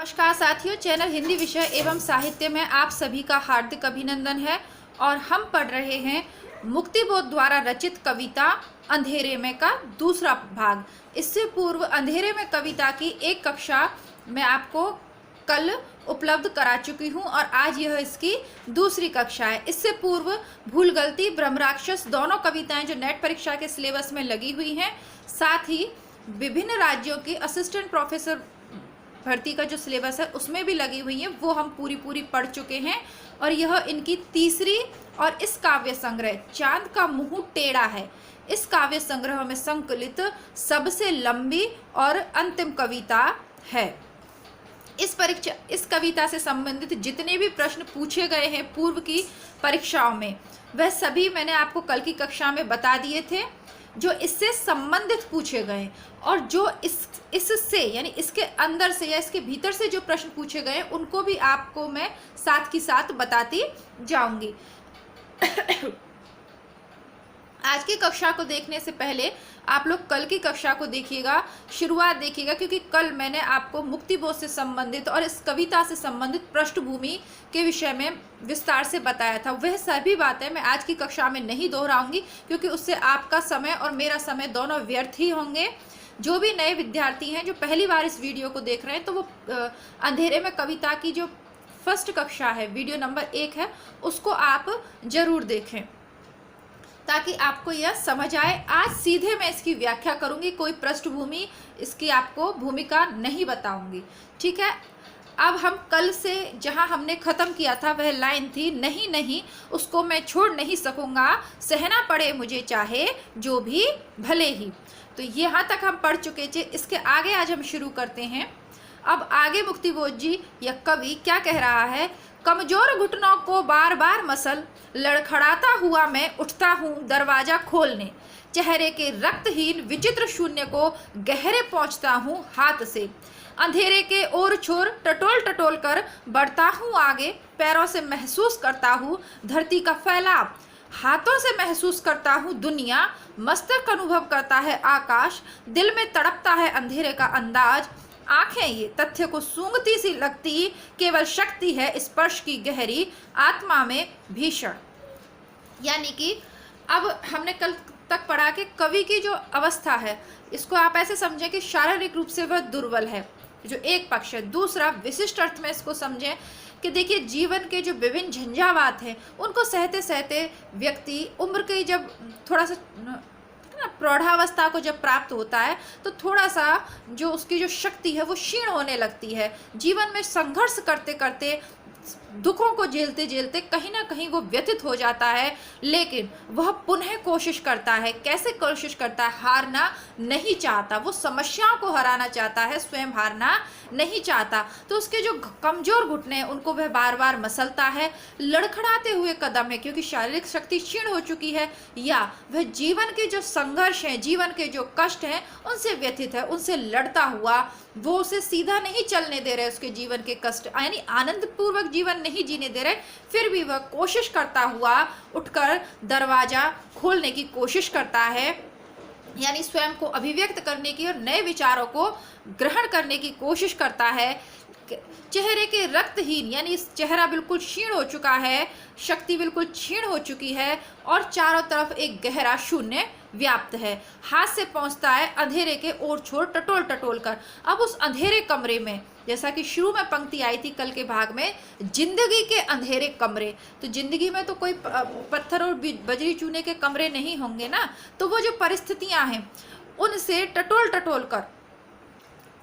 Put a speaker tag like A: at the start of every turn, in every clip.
A: नमस्कार साथियों, चैनल हिंदी विषय एवं साहित्य में आप सभी का हार्दिक अभिनंदन है। और हम पढ़ रहे हैं मुक्तिबोध द्वारा रचित कविता अंधेरे में का दूसरा भाग। इससे पूर्व अंधेरे में कविता की एक कक्षा मैं आपको कल उपलब्ध करा चुकी हूं और आज यह इसकी दूसरी कक्षा है। इससे पूर्व भूल गलती, ब्रह्मराक्षस दोनों कविताएं जो नेट परीक्षा के सिलेबस में लगी हुई हैं, साथ ही विभिन्न राज्यों की असिस्टेंट प्रोफेसर भर्ती का जो सिलेबस है उसमें भी लगी हुई है, वो हम पूरी पढ़ चुके हैं। और यह इनकी तीसरी और इस काव्य संग्रह चांद का मुंह टेढ़ा है, इस काव्य संग्रह में संकलित सबसे लंबी और अंतिम कविता है। इस कविता से संबंधित जितने भी प्रश्न पूछे गए हैं पूर्व की परीक्षाओं में, वह सभी मैंने आपको कल की कक्षा में बता दिए थे, जो इससे संबंधित पूछे गए। और जो इससे यानी इसके अंदर से या इसके भीतर से जो प्रश्न पूछे गए उनको भी आपको मैं साथ की साथ बताती जाऊंगी। आज की कक्षा को देखने से पहले आप लोग कल की कक्षा को देखिएगा, शुरुआत देखिएगा, क्योंकि कल मैंने आपको मुक्तिबोध से संबंधित और इस कविता से संबंधित पृष्ठभूमि के विषय में विस्तार से बताया था। वह सभी बातें मैं आज की कक्षा में नहीं दोहराऊंगी, क्योंकि उससे आपका समय और मेरा समय दोनों व्यर्थ ही होंगे। जो भी नए विद्यार्थी हैं जो पहली बार इस वीडियो को देख रहे हैं, तो वो अंधेरे में कविता की जो फर्स्ट कक्षा है, वीडियो नंबर 1 है, उसको आप जरूर देखें ताकि आपको यह समझ आए। आज सीधे मैं इसकी व्याख्या करूंगी, कोई पृष्ठभूमि इसकी आपको भूमिका नहीं बताऊंगी, ठीक है। अब हम कल से जहां हमने ख़त्म किया था वह लाइन थी, नहीं नहीं उसको मैं छोड़ नहीं सकूंगा, सहना पड़े मुझे चाहे जो भी भले ही। तो यहाँ तक हम पढ़ चुके थे। इसके आगे आज हम शुरू करते हैं। अब आगे मुक्तिबोध जी या कवि क्या कह रहा है। कमजोर घुटनों को बार बार मसल, लड़खड़ाता हुआ मैं उठता हूँ दरवाजा खोलने, चेहरे के रक्तहीन विचित्र शून्य को गहरे पहुँचता हूँ हाथ से, अंधेरे के ओर छोर टटोल टटोल कर बढ़ता हूँ आगे, पैरों से महसूस करता हूँ धरती का फैलाव, हाथों से महसूस करता हूँ दुनिया, मस्तक अनुभव करता है आकाश, दिल में तड़पता है अंधेरे का अंदाज, आंखें ये तथ्य को सूंघती सी लगती, केवल शक्ति है स्पर्श की गहरी, आत्मा में भीषण। यानी कि अब हमने कल तक पढ़ा कि कवि की जो अवस्था है, इसको आप ऐसे समझें कि शारीरिक रूप से वह दुर्बल है, जो एक पक्ष है। दूसरा विशिष्ट अर्थ में इसको समझें कि देखिए जीवन के जो विभिन्न झंझावात हैं उनको सहते सहते व्यक्ति उम्र के जब थोड़ा सा प्रौढ़ावस्था को जब प्राप्त होता है तो थोड़ा सा जो उसकी जो शक्ति है वो क्षीण होने लगती है। जीवन में संघर्ष करते करते, दुखों को झेलते झेलते कहीं ना कहीं वो व्यथित हो जाता है, लेकिन वह पुनः कोशिश करता है। कैसे कोशिश करता है? हारना नहीं चाहता, वो समस्याओं को हराना चाहता है, स्वयं हारना नहीं चाहता। तो उसके जो कमजोर घुटने हैं उनको वह बार बार मसलता है, लड़खड़ाते हुए कदम है, क्योंकि शारीरिक शक्ति क्षीण हो चुकी है, या वह जीवन के जो संघर्ष हैं, जीवन के जो कष्ट हैं उनसे व्यथित है, उनसे लड़ता हुआ। वो उसे सीधा नहीं चलने दे रहे, उसके जीवन के कष्ट यानी आनंद पूर्वक जीवन नहीं जीने दे रहे, फिर भी वह कोशिश करता हुआ उठकर दरवाजा खोलने की कोशिश करता है, यानी स्वयं को अभिव्यक्त करने की और नए विचारों को ग्रहण करने की कोशिश करता है। चेहरे के रक्तहीन यानी इस चेहरा बिल्कुल क्षीण हो चुका है, शक्ति बिल्कुल क्षीण हो चुकी है और चारों तरफ एक गहरा शून्य व्याप्त है। हाथ से पहुंचता है अंधेरे के ओर छोर टटोल टटोल कर। अब उस अंधेरे कमरे में, जैसा कि शुरू में पंक्ति आई थी कल के भाग में, जिंदगी के अंधेरे कमरे, तो जिंदगी में तो कोई पत्थर और बजरी चूने के कमरे नहीं होंगे ना, तो वो जो परिस्थितियां हैं उनसे टटोल टटोल कर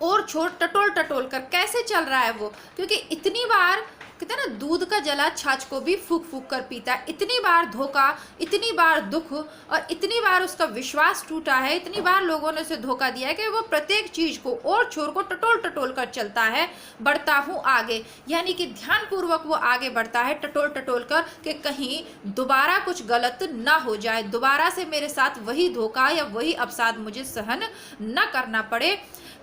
A: और छोड़ टटोल टटोल कर कैसे चल रहा है वो, क्योंकि इतनी बार कहते हैं ना, दूध का जला छाछ को भी फूक फूक कर पीता है। इतनी बार धोखा, इतनी बार दुख और इतनी बार उसका विश्वास टूटा है, इतनी बार लोगों ने उसे धोखा दिया है कि वो प्रत्येक चीज को और छोर को टटोल टटोल कर चलता है। बढ़ता हूँ आगे, यानी कि ध्यानपूर्वक वो आगे बढ़ता है टटोल टटोल कर कि कहीं दोबारा कुछ गलत ना हो जाए, दोबारा से मेरे साथ वही धोखा या वही अवसाद मुझे सहन न करना पड़े।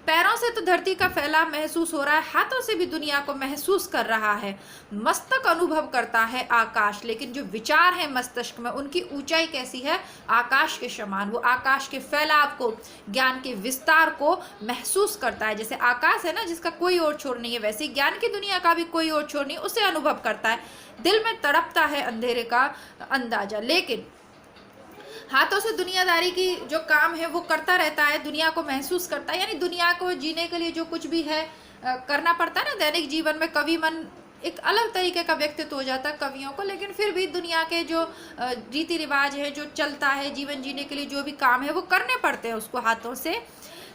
A: पैरों से तो धरती का फैलाव महसूस हो रहा है, हाथों से भी दुनिया को महसूस कर रहा है। मस्तक अनुभव करता है आकाश, लेकिन जो विचार है मस्तिष्क में उनकी ऊंचाई कैसी है, आकाश के समान। वो आकाश के फैलाव को, ज्ञान के विस्तार को महसूस करता है। जैसे आकाश है ना जिसका कोई और छोर नहीं है, वैसे ज्ञान की दुनिया का भी कोई और छोर नहीं, उसे अनुभव करता है। दिल में तड़पता है अंधेरे का अंदाजा, लेकिन हाथों से दुनियादारी की जो काम है वो करता रहता है, दुनिया को महसूस करता है। यानी दुनिया को जीने के लिए जो कुछ भी है करना पड़ता है ना दैनिक जीवन में। कवि मन एक अलग तरीके का व्यक्तित्व हो जाता है कवियों को, लेकिन फिर भी दुनिया के जो रीति रिवाज है, जो चलता है जीवन जीने के लिए, जो भी काम है वो करने पड़ते हैं उसको हाथों से।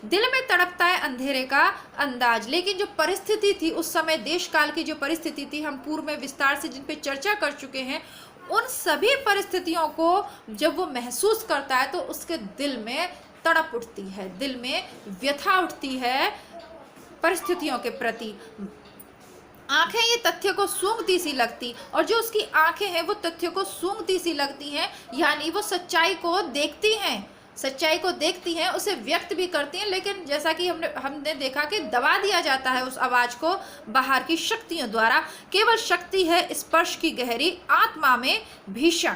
A: दिल में तड़पता है अंधेरे का अंदाज, लेकिन जो परिस्थिति थी उस समय, देश काल की जो परिस्थिति थी, हम पूर्व में विस्तार से जिन पे चर्चा कर चुके हैं, उन सभी परिस्थितियों को जब वो महसूस करता है तो उसके दिल में तड़प उठती है, दिल में व्यथा उठती है परिस्थितियों के प्रति। आंखें ये तथ्य को सूंघती सी लगती, और जो उसकी आंखें हैं वो तथ्य को सूंघती सी लगती हैं, यानी वो सच्चाई को देखती हैं, सच्चाई को देखती हैं, उसे व्यक्त भी करती हैं, लेकिन जैसा कि हमने देखा कि दबा दिया जाता है उस आवाज को बाहर की शक्तियों द्वारा। केवल शक्ति है स्पर्श की गहरी, आत्मा में भीषण।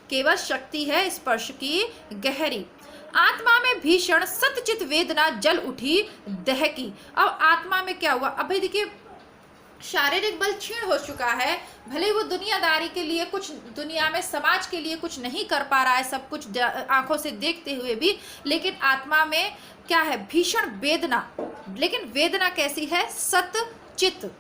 A: केवल शक्ति है स्पर्श की गहरी, आत्मा में भीषण, सतचित वेदना जल उठी दहकी। अब आत्मा में क्या हुआ, अभी देखिए शारीरिक बल क्षीण हो चुका है, भले वो दुनियादारी के लिए कुछ, दुनिया में समाज के लिए कुछ नहीं कर पा रहा है सब कुछ आंखों से देखते हुए भी, लेकिन आत्मा में क्या है, भीषण वेदना। लेकिन वेदना कैसी है, सतचित,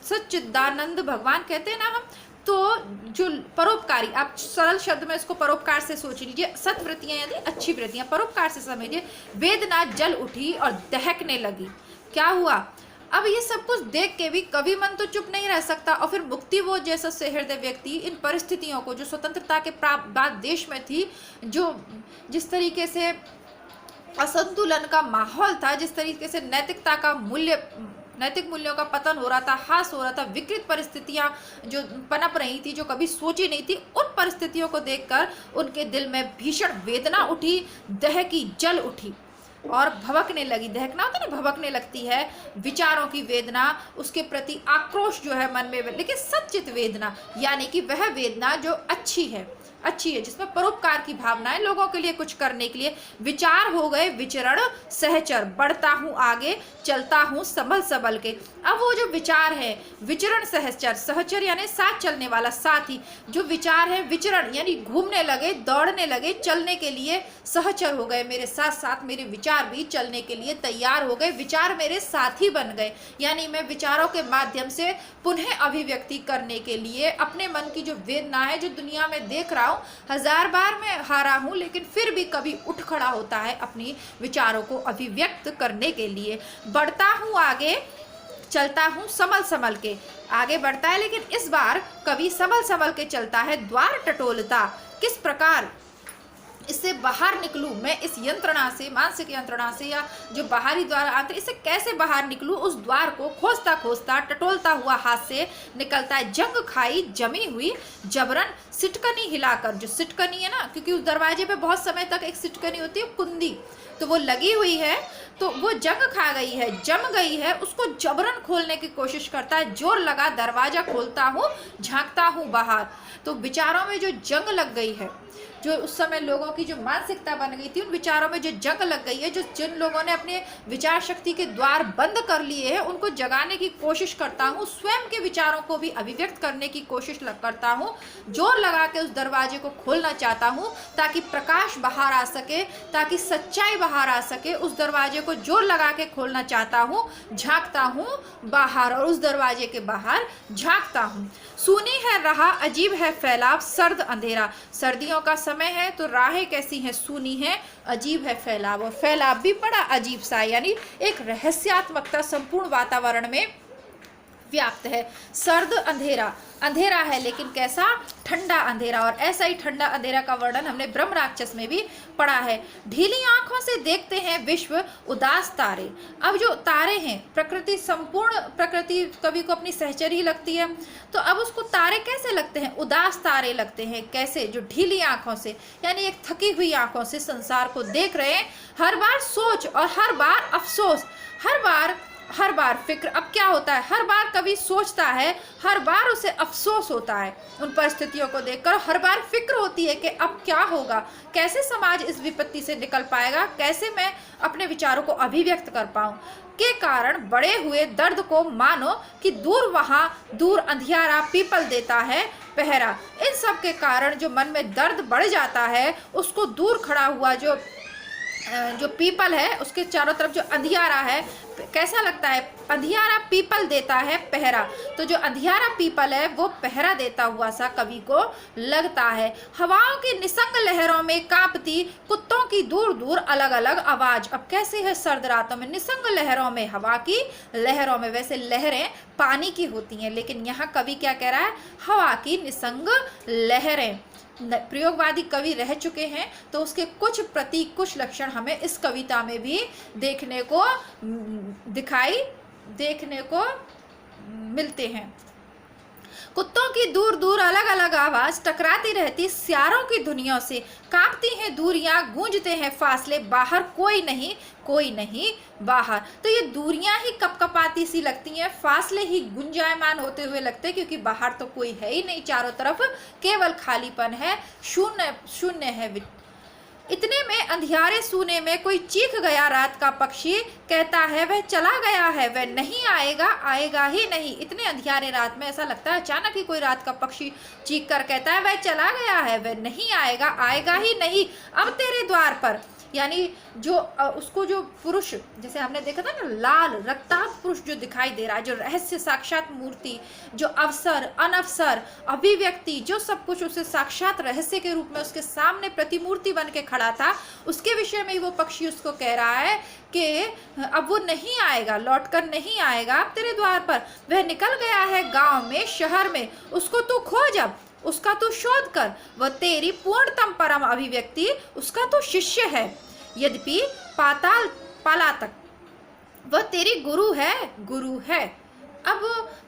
A: सच्चिदानंद भगवान कहते हैं ना हम, तो जो परोपकारी, आप सरल शब्द में इसको परोपकार से सोच लीजिए, सत्वृत्तियां यदि अच्छी वृत्तियां, परोपकार से समझिए। वेदना जल उठी और दहकने लगी। क्या हुआ, अब ये सब कुछ देख के भी कवि मन तो चुप नहीं रह सकता, और फिर मुक्ति वो जैसा सहृदय व्यक्ति इन परिस्थितियों को, जो स्वतंत्रता के बाद देश में थी, जो जिस तरीके से असंतुलन का माहौल था, जिस तरीके से नैतिकता का नैतिक मूल्यों का पतन हो रहा था, ह्रास हो रहा था, विकृत परिस्थितियां जो पनप रही थी, जो कभी सोची नहीं थी, उन परिस्थितियों को देखकर उनके दिल में भीषण वेदना उठी, दहकी, जल उठी और भभकने लगी। दहकना होता है ना, भभकने लगती है, विचारों की वेदना, उसके प्रति आक्रोश जो है मन में, लेकिन सच्चित वेदना, यानी कि वह वेदना जो अच्छी है, जिसमें परोपकार की भावना है, लोगों के लिए कुछ करने के लिए। विचार हो गए विचरण सहचर, बढ़ता हूँ आगे, चलता हूँ संभल संभल के। अब वो जो विचार है विचरण सहचर, सहचर यानी साथ चलने वाला, साथी, जो विचार है विचरण यानी घूमने लगे, दौड़ने लगे, चलने के लिए सहचर हो गए, मेरे साथ साथ मेरे विचार भी चलने के लिए तैयार हो गए, विचार मेरे साथी बन गए। यानी मैं विचारों के माध्यम से पुनः अभिव्यक्ति करने के लिए अपने मन की जो वेदना है, जो दुनिया में देख रहा हूँ, हजार बार मैं हारा हूँ, लेकिन फिर भी कभी उठ खड़ा होता है अपनी विचारों को अभिव्यक्त करने के लिए। बढ़ता हूँ आगे, चलता हूँ संभल संभल के, आगे बढ़ता है, लेकिन इस बार कभी संभल संभल के चलता है। द्वार टटोलता, किस प्रकार इससे बाहर निकलूं मैं, इस यंत्रणा से, मानसिक यंत्रणा से, या जो बाहरी द्वार आंतरिक, इससे कैसे बाहर निकलूं, उस द्वार को खोजता खोजता टटोलता हुआ हाथ से निकलता है। जंग खाई जमी हुई जबरन, सिटकनी हिलाकर, जो सिटकनी है ना, क्योंकि उस दरवाजे पे बहुत समय तक एक सिटकनी होती है, कुंदी, तो वो लगी हुई है, तो वो जंग खा गई है, जम गई है, उसको जबरन खोलने की कोशिश करता है। जोर लगा दरवाजा खोलता हूँ, झांकता हूँ बाहर। तो विचारों में जो जंग लग गई है, जो उस समय लोगों की जो मानसिकता बन गई थी, उन विचारों में जो जंग लग गई है, जो जिन लोगों ने अपने विचार शक्ति के द्वार बंद कर लिए हैं, उनको जगाने की कोशिश करता हूँ, स्वयं के विचारों को भी अभिव्यक्त करने की कोशिश करता हूँ। जोर लगा के उस दरवाजे को खोलना चाहता हूँ ताकि प्रकाश बाहर आ सके, ताकि सच्चाई बाहर आ सके। उस दरवाजे को जोर लगा के खोलना चाहता हूँ, झांकता हूँ बाहर, और उस दरवाजे के बाहर झांकता हूँ। सूनी है राह, अजीब है फैलाव, सर्द अंधेरा, सर्दियों का समय है तो राहें कैसी हैं, सूनी है, अजीब है फैलाव, और फैलाव भी बड़ा अजीब सा है, यानी एक रहस्यात्मकता संपूर्ण वातावरण में व्याप्त है। सर्द अंधेरा, अंधेरा है लेकिन कैसा, ठंडा अंधेरा, और ऐसा ही ठंडा अंधेरा का वर्णन हमने ब्रह्म राक्षस में भी पढ़ा है। ढीली आंखों से देखते हैं विश्व उदास तारे। अब जो तारे हैं, प्रकृति, संपूर्ण प्रकृति कवि को अपनी सहचरी लगती है, तो अब उसको तारे कैसे लगते हैं, उदास तारे लगते हैं। कैसे, जो ढीली आंखों से, यानी एक थकी हुई आंखों से संसार को देख रहे हैं। हर बार सोच और हर बार अफसोस, हर बार फिक्र। अब क्या होता है, हर बार कभी सोचता है, हर बार उसे अफसोस होता है उन परिस्थितियों को देखकर। हर बार फिक्र होती है कि अब क्या होगा, कैसे समाज इस विपत्ति से निकल पाएगा, कैसे मैं अपने विचारों को अभिव्यक्त कर पाऊं। के कारण बड़े हुए दर्द को मानो कि दूर अंधियारा पीपल देता है पहरा। इन सब के कारण जो मन में दर्द बढ़ जाता है, उसको दूर खड़ा हुआ जो पीपल है, उसके चारों तरफ जो अंधियारा है, कैसा लगता है, अंधियारा पीपल देता है पहरा। तो जो अंधियारा पीपल है वो पहरा देता हुआ सा कवि को लगता है। हवाओं की निसंग लहरों में कांपती कुत्तों की दूर दूर अलग अलग आवाज। अब कैसे है सर्द रातों में, निसंग लहरों में, हवा की लहरों में। वैसे लहरें पानी की होती हैं, लेकिन यहाँ कवि क्या कह रहा है, हवा की निसंग लहरें। प्रयोगवादी कवि रह चुके हैं, तो उसके कुछ प्रतीक, कुछ लक्षण हमें इस कविता में भी देखने को मिलते हैं। कुत्तों की दूर दूर अलग अलग आवाज टकराती रहती स्यारों की धुनियों से। कांपती हैं दूरियां, गूंजते हैं फासले, बाहर कोई नहीं बाहर। तो ये दूरियां ही कपकपाती सी लगती हैं, फासले ही गुंजायमान होते हुए लगते हैं, क्योंकि बाहर तो कोई है ही नहीं, चारों तरफ केवल खालीपन है, शून्य है। इतने में अंधियारे सूने में कोई चीख गया रात का पक्षी, कहता है वह चला गया है, वह नहीं आएगा, आएगा ही नहीं। इतने अंधियारे रात में ऐसा लगता है अचानक ही कोई रात का पक्षी चीख कर कहता है वह चला गया है, वह नहीं आएगा, आएगा ही नहीं। अब तेरे द्वार पर, यानी जो उसको जो पुरुष, जैसे हमने देखा था ना, लाल रक्ताभ पुरुष जो दिखाई दे रहा है, जो रहस्य साक्षात मूर्ति, जो अवसर अनवसर अभिव्यक्ति, जो सब कुछ उसे साक्षात रहस्य के रूप में उसके सामने प्रतिमूर्ति बन के खड़ा था, उसके विषय में ही वो पक्षी उसको कह रहा है कि अब वो नहीं आएगा, लौटकर नहीं आएगा अब तेरे द्वार पर। वह निकल गया है गाँव में, शहर में, उसको तू खोज, अब उसका तू शोध कर। वह तेरी पूर्णतम परम अभिव्यक्ति, उसका तो शिष्य है, यद्यपि पलातक, वह तेरी गुरु है। अब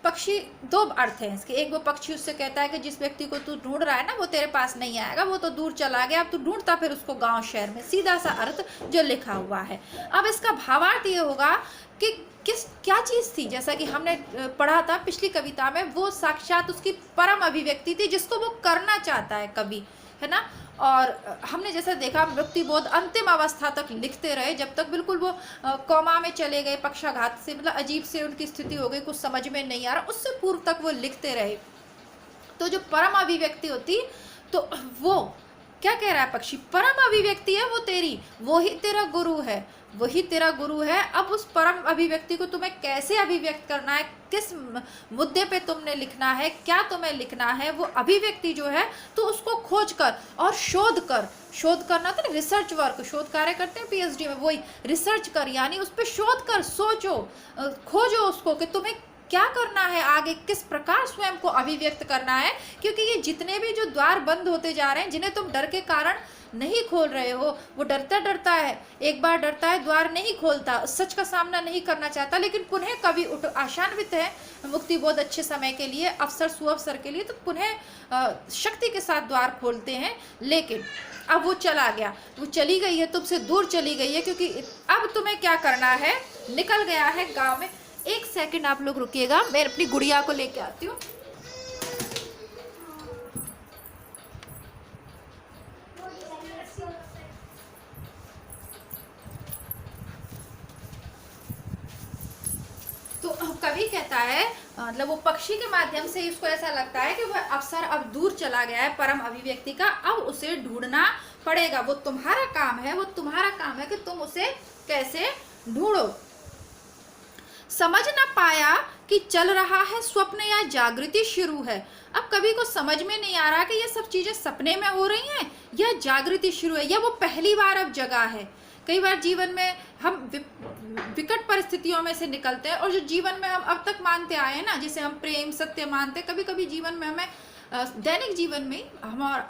A: पक्षी, दो अर्थ हैं इसके। एक, वो पक्षी उससे कहता है कि जिस व्यक्ति को तू ढूंढ रहा है ना, वो तेरे पास नहीं आएगा, वो तो दूर चला गया, अब तू ढूंढता फिर उसको गांव शहर में। सीधा सा अर्थ जो लिखा हुआ है। अब इसका भावार्थ ये होगा कि क्या चीज़ थी, जैसा कि हमने पढ़ा था पिछली कविता में, वो साक्षात उसकी परम अभिव्यक्ति थी जिसको वो करना चाहता है कवि, है ना। और हमने जैसे देखा मृत्यु बोध अंतिम अवस्था तक लिखते रहे, जब तक बिल्कुल वो कोमा में चले गए, पक्षाघात से, मतलब अजीब से उनकी स्थिति हो गई, कुछ समझ में नहीं आ रहा, उससे पूर्व तक वो लिखते रहे। तो जो परम अभिव्यक्ति होती, तो वो क्या कह रहा है पक्षी, परम अभिव्यक्ति है वो तेरी, वही तेरा गुरु है, वही तेरा गुरु है। अब उस परम अभिव्यक्ति को तुम्हें कैसे अभिव्यक्त करना है, किस मुद्दे पे तुमने लिखना है, क्या तुम्हें लिखना है, वो अभिव्यक्ति जो है तो उसको खोज कर और शोध करना तो रिसर्च वर्क, शोध कार्य करते हैं पीएचडी में, वही रिसर्च कर, यानी उस पर शोध कर, सोचो, खोजो उसको कि तुम्हें क्या करना है आगे, किस प्रकार स्वयं को अभिव्यक्त करना है। क्योंकि ये जितने भी जो द्वार बंद होते जा रहे हैं, जिन्हें तुम डर के कारण नहीं खोल रहे हो, वो डरता है, एक बार डरता है, द्वार नहीं खोलता, सच का सामना नहीं करना चाहता, लेकिन पुनः कभी आशान्वित है मुक्ति बोध अच्छे समय के लिए, अवसर सुअवसर के लिए, तो पुनः शक्ति के साथ द्वार खोलते हैं। लेकिन अब वो चला गया, वो चली गई है, तुमसे दूर चली गई है, क्योंकि अब तुम्हें क्या करना है, निकल गया है गाँव में। एक सेकंड आप लोग रुकिएगा, मैं अपनी गुड़िया को लेके आती हूँ। तो कवि कहता है, मतलब वो पक्षी के माध्यम से इसको ऐसा लगता है कि वह अवसर अब दूर चला गया है परम अभिव्यक्ति का, अब उसे ढूंढना पड़ेगा। वो तुम्हारा काम है कि तुम उसे कैसे ढूंढो। समझ न पाया कि चल रहा है स्वप्न या जागृति शुरू है। अब कवि को समझ में नहीं आ रहा कि ये सब चीजें सपने में हो रही हैं या जागृति शुरू है, या वो पहली बार अब जगा है। कई बार जीवन में हम विकट परिस्थितियों में से निकलते हैं, और जो जीवन में हम अब तक मानते आए हैं ना, जिसे हम प्रेम सत्य मानते हैं, कभी कभी जीवन में हमें दैनिक जीवन में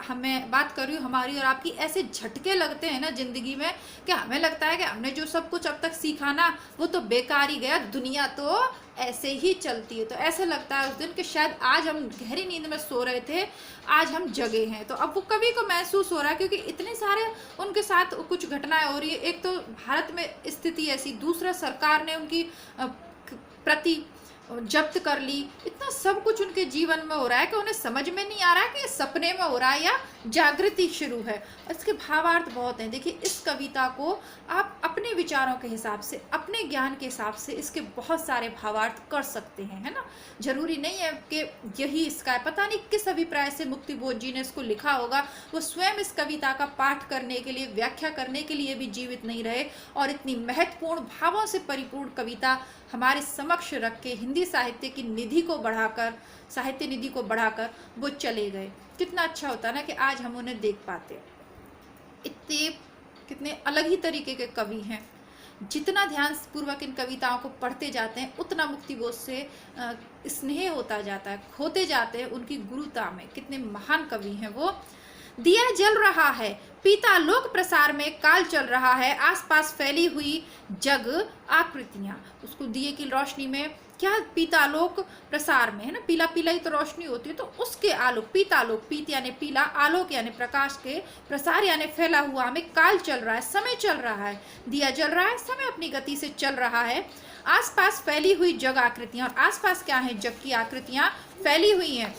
A: हमें बात कर रही हूँ हमारी और आपकी, ऐसे झटके लगते हैं ना जिंदगी में कि हमें लगता है कि हमने जो सब कुछ अब तक सीखा ना वो तो बेकार ही गया, दुनिया तो ऐसे ही चलती है। तो ऐसा लगता है उस दिन कि शायद आज हम गहरी नींद में सो रहे थे, आज हम जगे हैं। तो अब वो कवि को महसूस हो रहा है, क्योंकि इतने सारे उनके साथ कुछ घटनाएं हो रही है। एक तो भारत में स्थिति ऐसी, दूसरा सरकार ने उनकी प्रति जब्त कर ली, इतना सब कुछ उनके जीवन में हो रहा है कि उन्हें समझ में नहीं आ रहा है कि ये सपने में हो रहा है या जागृति शुरू है। इसके भावार्थ बहुत हैं। देखिए, इस कविता को आप अपने विचारों के हिसाब से, अपने ज्ञान के हिसाब से इसके बहुत सारे भावार्थ कर सकते हैं, है ना। जरूरी नहीं है कि यही इसका है। पता नहीं किस अभिप्राय से मुक्तिबोध जी ने इसको लिखा होगा। वो स्वयं इस कविता का पाठ करने के लिए, व्याख्या करने के लिए भी जीवित नहीं रहे, और इतनी महत्वपूर्ण भावों से परिपूर्ण कविता हमारे समक्ष रख के हिंदी साहित्य की निधि को बढ़ाकर, साहित्य निधि को बढ़ाकर वो चले गए। कितना अच्छा होता है ना कि आज हम उन्हें देख पाते। इतने कितने अलग ही तरीके के कवि हैं। जितना ध्यान पूर्वक इन कविताओं को पढ़ते जाते हैं, उतना मुक्तिबोध से स्नेह होता जाता है, खोते जाते हैं उनकी गुरुता में। कितने महान कवि हैं वो। दिया जल रहा है, पीता लोक प्रसार में काल चल रहा है, आसपास फैली हुई जग आकृतियां। उसको दिए की रोशनी में क्या, पीता लोक प्रसार में, है ना, पीला पीला ही तो रोशनी होती है, तो उसके आलोक, पीता लोक, पीत यानी पीला, आलोक यानी प्रकाश के, प्रसार यानी फैला हुआ में काल चल रहा है, समय चल रहा है, दिया जल रहा है, समय अपनी गति से चल रहा है, आसपास फैली हुई जग आकृतियां। और आसपास क्या है, जग की आकृतियां फैली हुई हैं।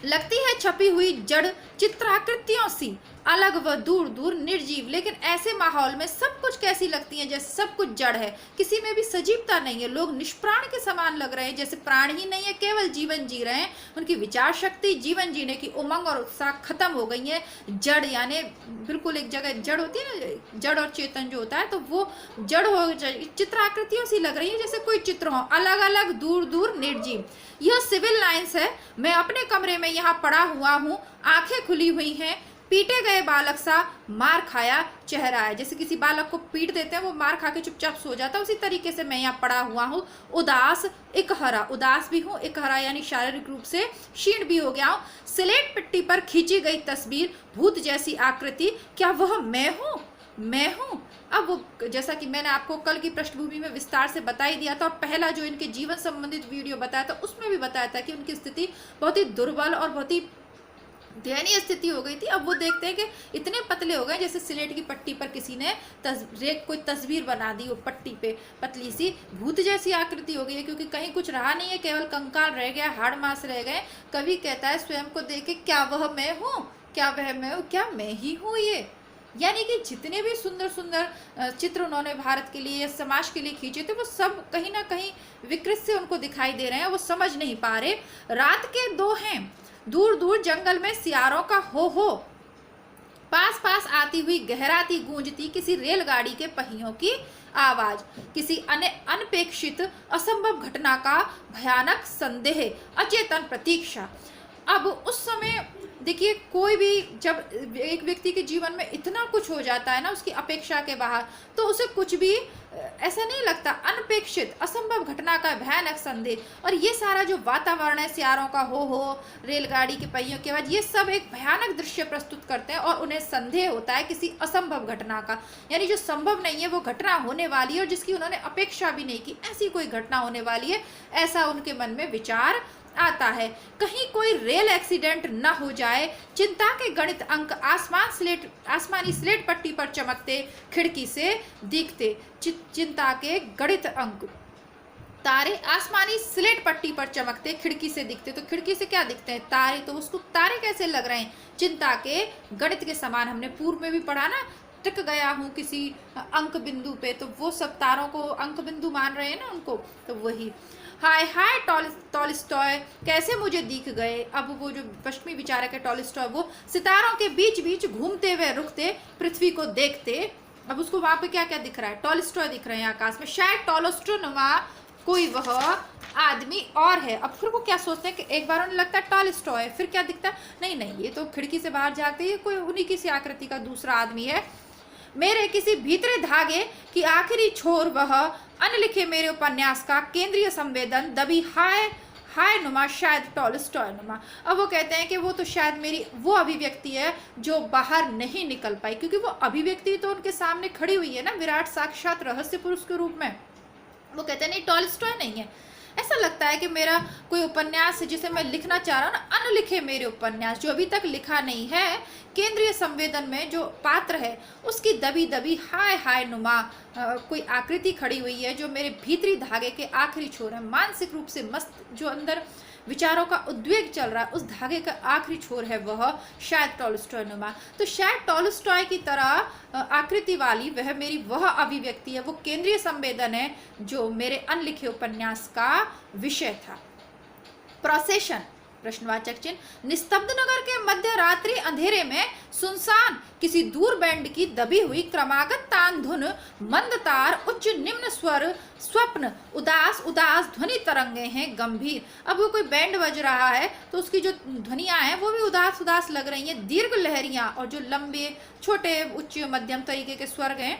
A: लगती है छपी हुई जड़ चित्राकृतियों सी, अलग व दूर दूर निर्जीव। लेकिन ऐसे माहौल में सब कुछ कैसी लगती है, जैसे सब कुछ जड़ है, किसी में भी सजीवता नहीं है। लोग निष्प्राण के समान लग रहे हैं, जैसे प्राण ही नहीं है, केवल जीवन जी रहे हैं। उनकी विचार शक्ति, जीवन जीने की उमंग और उत्साह खत्म हो गई है। जड़ यानी बिल्कुल एक जगह जड़ होती है ना, जड़ और चेतन जो होता है, तो वो जड़ हो, चित्राकृतियों सी लग रही है, जैसे कोई चित्र हो, अलग अलग दूर दूर निर्जीव। यह सिविल लाइन्स है। मैं अपने कमरे में यहाँ पड़ा हुआ हूँ, आंखें खुली हुई हैं, पीटे गए बालक सा मार खाया चेहरा है। जैसे किसी बालक को पीट देते हैं, वो मार खा के चुपचाप सो जाता है, उसी तरीके से मैं यहाँ पड़ा हुआ हूँ। उदास इकहरा, उदास भी हूँ, इकहरा यानी शारीरिक रूप से क्षीण भी हो गया हूँ। स्लेट पिट्टी पर खींची गई तस्वीर, भूत जैसी आकृति, क्या वह मैं हूँ? मैं हूँ। अब वो, जैसा कि मैंने आपको कल की पृष्ठभूमि में विस्तार से बता ही दिया था, और पहला जो इनके जीवन संबंधित वीडियो बताया था उसमें भी बताया था कि उनकी स्थिति बहुत ही दुर्बल और बहुत ही दयनीय स्थिति हो गई थी। अब वो देखते हैं कि इतने पतले हो गए, जैसे स्लेट की पट्टी पर किसी ने कोई तस्वीर बना दी, वो पट्टी पे पतली सी भूत जैसी आकृति हो गई है, क्योंकि कहीं कुछ रहा नहीं है, केवल कंकाल रह गया, हाड़ मांस रह गए। कवि कहता है स्वयं को देख के, क्या वह मैं हूँ? क्या वह मैं हूँ? क्या मैं ही हूँ ये? यानी कि जितने भी सुंदर सुंदर चित्र उन्होंने भारत के लिए, समाज के लिए खींचे थे, वो सब कहीं ना कहीं विकृत से उनको दिखाई दे रहे हैं, वो समझ नहीं पा रहे। रात के दो हैं, दूर दूर जंगल में सियारों का हो, पास पास आती हुई गहराती गूंजती किसी रेलगाड़ी के पहियों की आवाज, किसी अनपेक्षित असंभव घटना का भयानक संदेह, अचेतन प्रतीक्षा। अब उस समय देखिए, कोई भी जब एक व्यक्ति के जीवन में इतना कुछ हो जाता है ना, उसकी अपेक्षा के बाहर, तो उसे कुछ भी ऐसा नहीं लगता। अनपेक्षित असंभव घटना का भयानक संदेह, और ये सारा जो वातावरण है, सियारों का हो, रेलगाड़ी के पहियों के बाद, ये सब एक भयानक दृश्य प्रस्तुत करते हैं, और उन्हें संदेह होता है किसी असंभव घटना का, यानी जो संभव नहीं है वो घटना होने वाली है, और जिसकी उन्होंने अपेक्षा भी नहीं की, ऐसी कोई घटना होने वाली है, ऐसा उनके मन में विचार आता है। कहीं कोई रेल एक्सीडेंट न हो जाए, चिंता के गणित अंक आसमानी स्लेट पट्टी पर चमकते, खिड़की से दिखते। चिंता के गणित अंक, तारे आसमानी स्लेट पट्टी पर चमकते, खिड़की से दिखते। तो खिड़की से क्या दिखते हैं? तारे। तो उसको तारे कैसे लग रहे हैं? चिंता के गणित के समान। हमने पूर्व में भी पढ़ा ना, टिक गया हूँ किसी अंक बिंदु पे, तो वो सब तारों को अंक बिंदु मान रहे हैं ना उनको, तो वही। हाय हाय टॉलस्टॉय कैसे मुझे दिख गए। अब वो जो पश्चिमी विचारक है टॉलस्टॉय, वो सितारों के बीच बीच घूमते हुए रुकते, पृथ्वी को देखते। अब उसको वहां पे क्या क्या दिख रहा है? टॉलस्टॉय दिख रहे हैं आकाश में। शायद टॉलस्टॉय नुमा कोई वह आदमी और है। अब फिर वो क्या सोचते हैं कि एक बार उन्हें लगता है टॉलस्टॉय, फिर क्या दिखता है, नहीं नहीं, ये तो खिड़की से बाहर जाते ही कोई उन्हीं की सी आकृति का दूसरा आदमी है। मेरे किसी भीतरे धागे की आखिरी छोर, वह अनलिखे मेरे उपन्यास का केंद्रीय संवेदन, दबी हाय हाय नुमा, शायद टॉलस्टॉय नुमा। अब वो कहते हैं कि वो तो शायद मेरी वो अभिव्यक्ति है जो बाहर नहीं निकल पाई, क्योंकि वो अभिव्यक्ति तो उनके सामने खड़ी हुई है ना, विराट साक्षात रहस्य पुरुष के रूप में। वो कहते हैं नहीं, टॉलस्टॉय नहीं है। ऐसा लगता है कि मेरा कोई उपन्यास है जिसे मैं लिखना चाह रहा हूँ ना, अनलिखे मेरे उपन्यास जो अभी तक लिखा नहीं है, केंद्रीय संवेदन में जो पात्र है उसकी दबी दबी हाय हाय नुमा कोई आकृति खड़ी हुई है जो मेरे भीतरी धागे के आखिरी छोर है। मानसिक रूप से मस्त जो अंदर विचारों का उद्वेग चल रहा है, उस धागे का आखिरी छोर है वह शायद टॉलस्टॉय नुमा। तो शायद टॉलस्टॉय की तरह आकृति वाली वह मेरी वह अभिव्यक्ति है, वो केंद्रीय संवेदन है जो मेरे अनलिखे उपन्यास का विषय था। प्रोसेशन प्रश्नवाचक चिन्ह। निस्तब्ध नगर के मध्य रात्रि अंधेरे में सुनसान किसी दूर बैंड की दबी हुई क्रमागत तान धुन, मंद तार, उच्च निम्न स्वर, स्वप्न, उदास उदास ध्वनि तरंगे हैं गंभीर। अब वो कोई बैंड बज रहा है तो उसकी जो ध्वनियां हैं वो भी उदास उदास लग रही हैं, दीर्घ लहरियां, और जो लंबे छोटे उच्च मध्यम तरीके के स्वर हैं।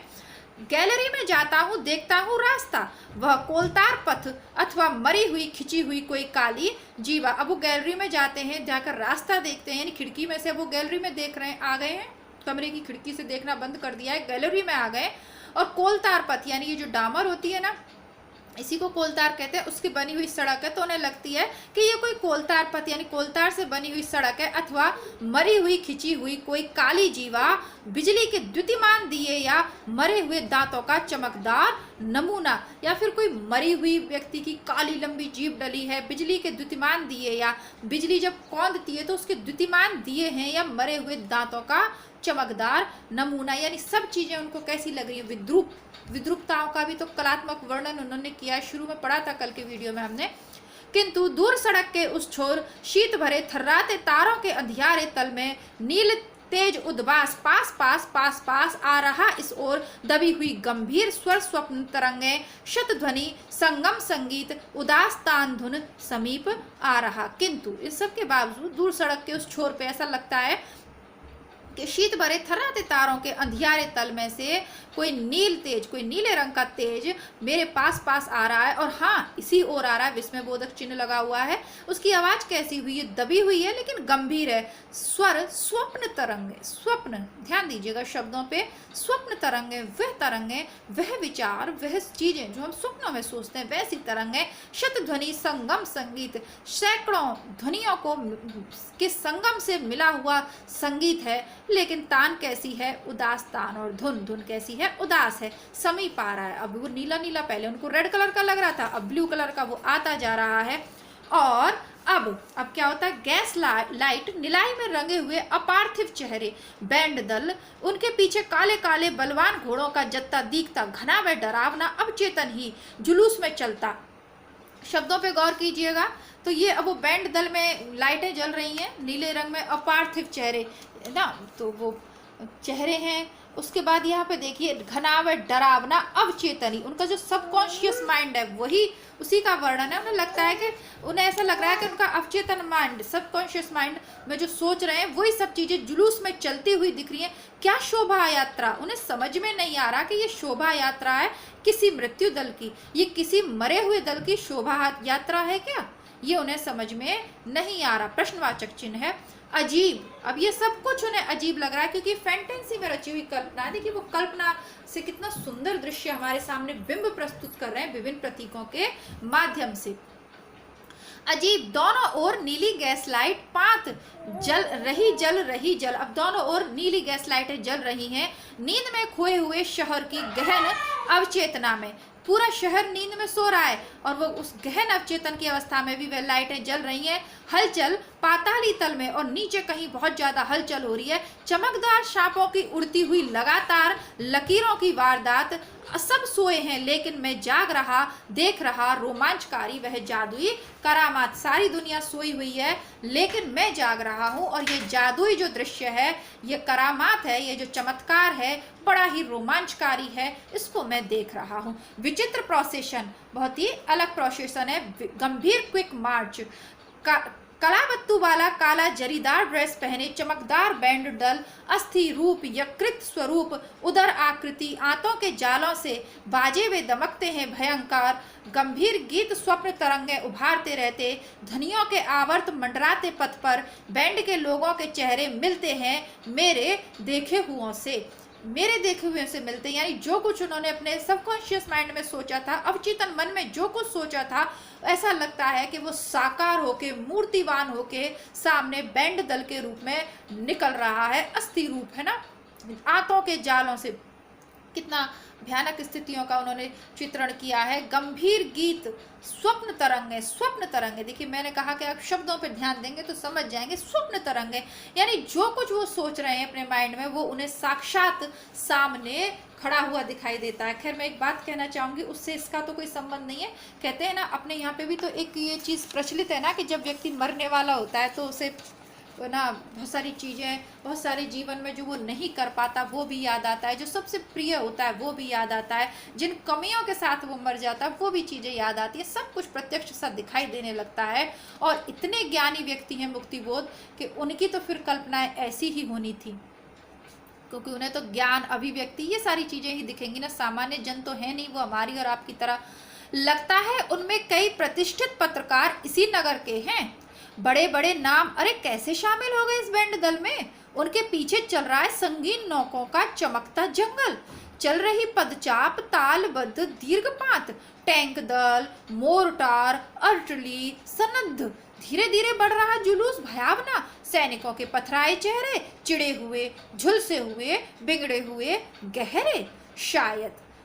A: गैलरी में जाता हूँ, देखता हूँ रास्ता, वह कोलतार पथ अथवा मरी हुई खिंची हुई कोई काली जीवा। अब वो गैलरी में जाते हैं, जाकर रास्ता देखते हैं, यानी खिड़की में से वो गैलरी में देख रहे हैं, आ गए हैं, कमरे की खिड़की से देखना बंद कर दिया है, गैलरी में आ गए। और कोलतार पथ यानी ये जो डामर होती है ना, इसी को कोलतार कहते हैं, उसकी बनी हुई सड़क है, तो उन्हें लगती है कि ये कोई कोलतार पथ यानी कोलतार से बनी हुई सड़क है, अथवा मरी हुई खिंची हुई कोई काली जीवा, बिजली के द्युतिमान दिए या मरे हुए दांतों का चमकदार नमूना, या फिर कोई मरी हुई व्यक्ति की काली लंबी जीभ डली है, बिजली के द्युतिमान दिए या बिजली जब कौंधती है तो उसके द्युतिमान दिए हैं, या मरे हुए दांतों का चमकदार नमूना, यानी सब चीजें उनको कैसी लग रही है, विद्रूप। विद्रूपताओं का भी तो कलात्मक वर्णन उन्होंने किया, शुरू में पढ़ा था कल के वीडियो में हमने। किंतु दूर सड़क के उस छोर शीत भरे थर्राते तारों के अंधियारे तल में नील तेज उद्वास पास पास पास पास आ रहा, इस ओर दबी हुई गंभीर स्वर स्वप्न तरंगे, शतध्वनि संगम संगीत, उदास तान धुन समीप आ रहा। किंतु इस सब के बावजूद दूर सड़क के उस छोर पे ऐसा लगता है कि शीत भरे थर्राते तारों के अंधियारे तल में से कोई नील तेज, कोई नीले रंग का तेज मेरे पास पास आ रहा है, और हाँ इसी ओर आ रहा है, विस्मय बोधक चिन्ह लगा हुआ है। उसकी आवाज कैसी हुई है, दबी हुई है लेकिन गंभीर है। स्वर स्वप्न तरंगे, स्वप्न, ध्यान दीजिएगा शब्दों पे, स्वप्न तरंगे, वह तरंगे, वह विचार, वह चीजें जो हम स्वप्नों में सोचते हैं वैसी तरंगे। शतध्वनि संगम संगीत, सैकड़ों ध्वनियों को के संगम से मिला हुआ संगीत है, लेकिन तान कैसी है, उदास तान, और धुन, धुन कैसी है, उदास है, समीप आ रहा है। अब वो नीला नीला, पहले उनको रेड कलर का लग रहा था, अब ब्लू कलर का वो आता जा रहा है। और अब क्या होता है, गैस लाइट निलाई में रंगे हुए अपार्थिव चेहरे, बैंड दल, उनके पीछे काले काले बलवान घोड़ों का जत्था दिखता, घना व डरावना, अब चेतन ही जुलूस में चलता। शब्दों पे गौर कीजिएगा। तो ये अब वो बैंड दल में लाइटें जल रही हैं नीले रंग में, अपार्थिव चेहरे ना, तो वो चेहरे हैं। उसके बाद यहाँ पे देखिए घना व डरावना, अवचेतनी, उनका जो सबकॉन्शियस माइंड है वही उसी का वर्णन है। उन्हें लगता है कि उन्हें ऐसा लग रहा है कि उनका अवचेतन माइंड, सबकॉन्शियस माइंड में जो सोच रहे हैं वही सब चीजें जुलूस में चलती हुई दिख रही हैं। क्या शोभा यात्रा, उन्हें समझ में नहीं आ रहा कि ये शोभा यात्रा है किसी मृत्यु दल की, ये किसी मरे हुए दल की शोभा यात्रा है क्या, ये उन्हें समझ में नहीं आ रहा। प्रश्नवाचक चिन्ह है। अजीब, अब ये सब कुछ उन्हें अजीब लग रहा है क्योंकि फैंटेसी में रची हुई कल्पना, देखिए वो कल्पना से कितना सुंदर दृश्य हमारे सामने बिंब प्रस्तुत कर रहे हैं विभिन्न प्रतीकों के माध्यम से। अजीब, दोनों ओर नीली गैस लाइट पात जल रही। अब दोनों ओर नीली गैस लाइटें जल रही हैं, नींद में खोए हुए शहर की गहन अवचेतना में। पूरा शहर नींद में सो रहा है और वो उस गहन अवचेतन की अवस्था में भी वह लाइटें जल रही हैं। हलचल पाताली तल में और नीचे कहीं बहुत ज्यादा हलचल हो रही है। चमकदार सांपों की उड़ती हुई लगातार लकीरों की वारदात। सब सोए हैं लेकिन मैं जाग रहा, देख रहा रोमांचकारी वह जादुई करामात। सारी दुनिया सोई हुई है लेकिन मैं जाग रहा हूँ और ये जादुई जो दृश्य है, ये करामात है, ये जो चमत्कार है, बड़ा ही रोमांचकारी है, इसको मैं देख रहा हूँ। विचित्र प्रोसेशन, बहुत ही अलग प्रोसेशन है। गंभीर क्विक मार्च, कलाबत्तू वाला काला जरीदार ड्रेस पहने, चमकदार बैंड डल, अस्थि रूप, यकृत स्वरूप, उदर आकृति, आंतों के जालों से बाजे हुए दमकते हैं भयंकर, गंभीर गीत स्वप्न तरंगे उभारते रहते, ध्वनियों के आवर्त मंडराते पथ पर, बैंड के लोगों के चेहरे मिलते हैं मेरे देखे हुओं से, मेरे देखे हुए से मिलते, यानी जो कुछ उन्होंने अपने सबकॉन्शियस माइंड में सोचा था, अवचेतन मन में जो कुछ सोचा था, ऐसा लगता है कि वो साकार होके, मूर्तिवान होके सामने बैंड दल के रूप में निकल रहा है, अस्थि रूप है ना, आंतों के जालों से। कितना भयानक स्थितियों का उन्होंने चित्रण किया है। गंभीर गीत, स्वप्न तरंगे, स्वप्न तरंगे, देखिए मैंने कहा कि आप शब्दों पर ध्यान देंगे तो समझ जाएंगे, स्वप्न तरंगे यानी जो कुछ वो सोच रहे हैं अपने माइंड में वो उन्हें साक्षात सामने खड़ा हुआ दिखाई देता है। खैर मैं एक बात कहना चाहूँगी, उससे इसका तो कोई संबंध नहीं है। कहते हैं ना अपने यहाँ पे भी तो एक ये चीज़ प्रचलित है ना कि जब व्यक्ति मरने वाला होता है तो उसे ना बहुत सारी चीज़ें, बहुत सारे जीवन में जो वो नहीं कर पाता वो भी याद आता है, जो सबसे प्रिय होता है वो भी याद आता है, जिन कमियों के साथ वो मर जाता है वो भी चीज़ें याद आती है, सब कुछ प्रत्यक्ष सा दिखाई देने लगता है। और इतने ज्ञानी व्यक्ति हैं मुक्तिबोध कि उनकी तो फिर कल्पनाएं ऐसी ही होनी थी, क्योंकि उन्हें तो ज्ञान, अभिव्यक्ति, ये सारी चीज़ें ही दिखेंगी ना। सामान्य जन तो है नहीं वो हमारी और आपकी तरह। लगता है उनमें कई प्रतिष्ठित पत्रकार इसी नगर के हैं, बड़े बड़े नाम। अरे कैसे शामिल हो गए इस बैंड दल में? उनके पीछे चल रहा है संगीन नौकों का चमकता जंगल, चल रही पदचाप तालबद्ध दीर्घपात, टैंक दल, मोर्टार, अर्टली, सनद्ध, धीरे धीरे बढ़ रहा जुलूस भयावना, सैनिकों के पथराए चेहरे, चिड़े हुए, झुलसे हुए, बिगड़े हुए, गहरे।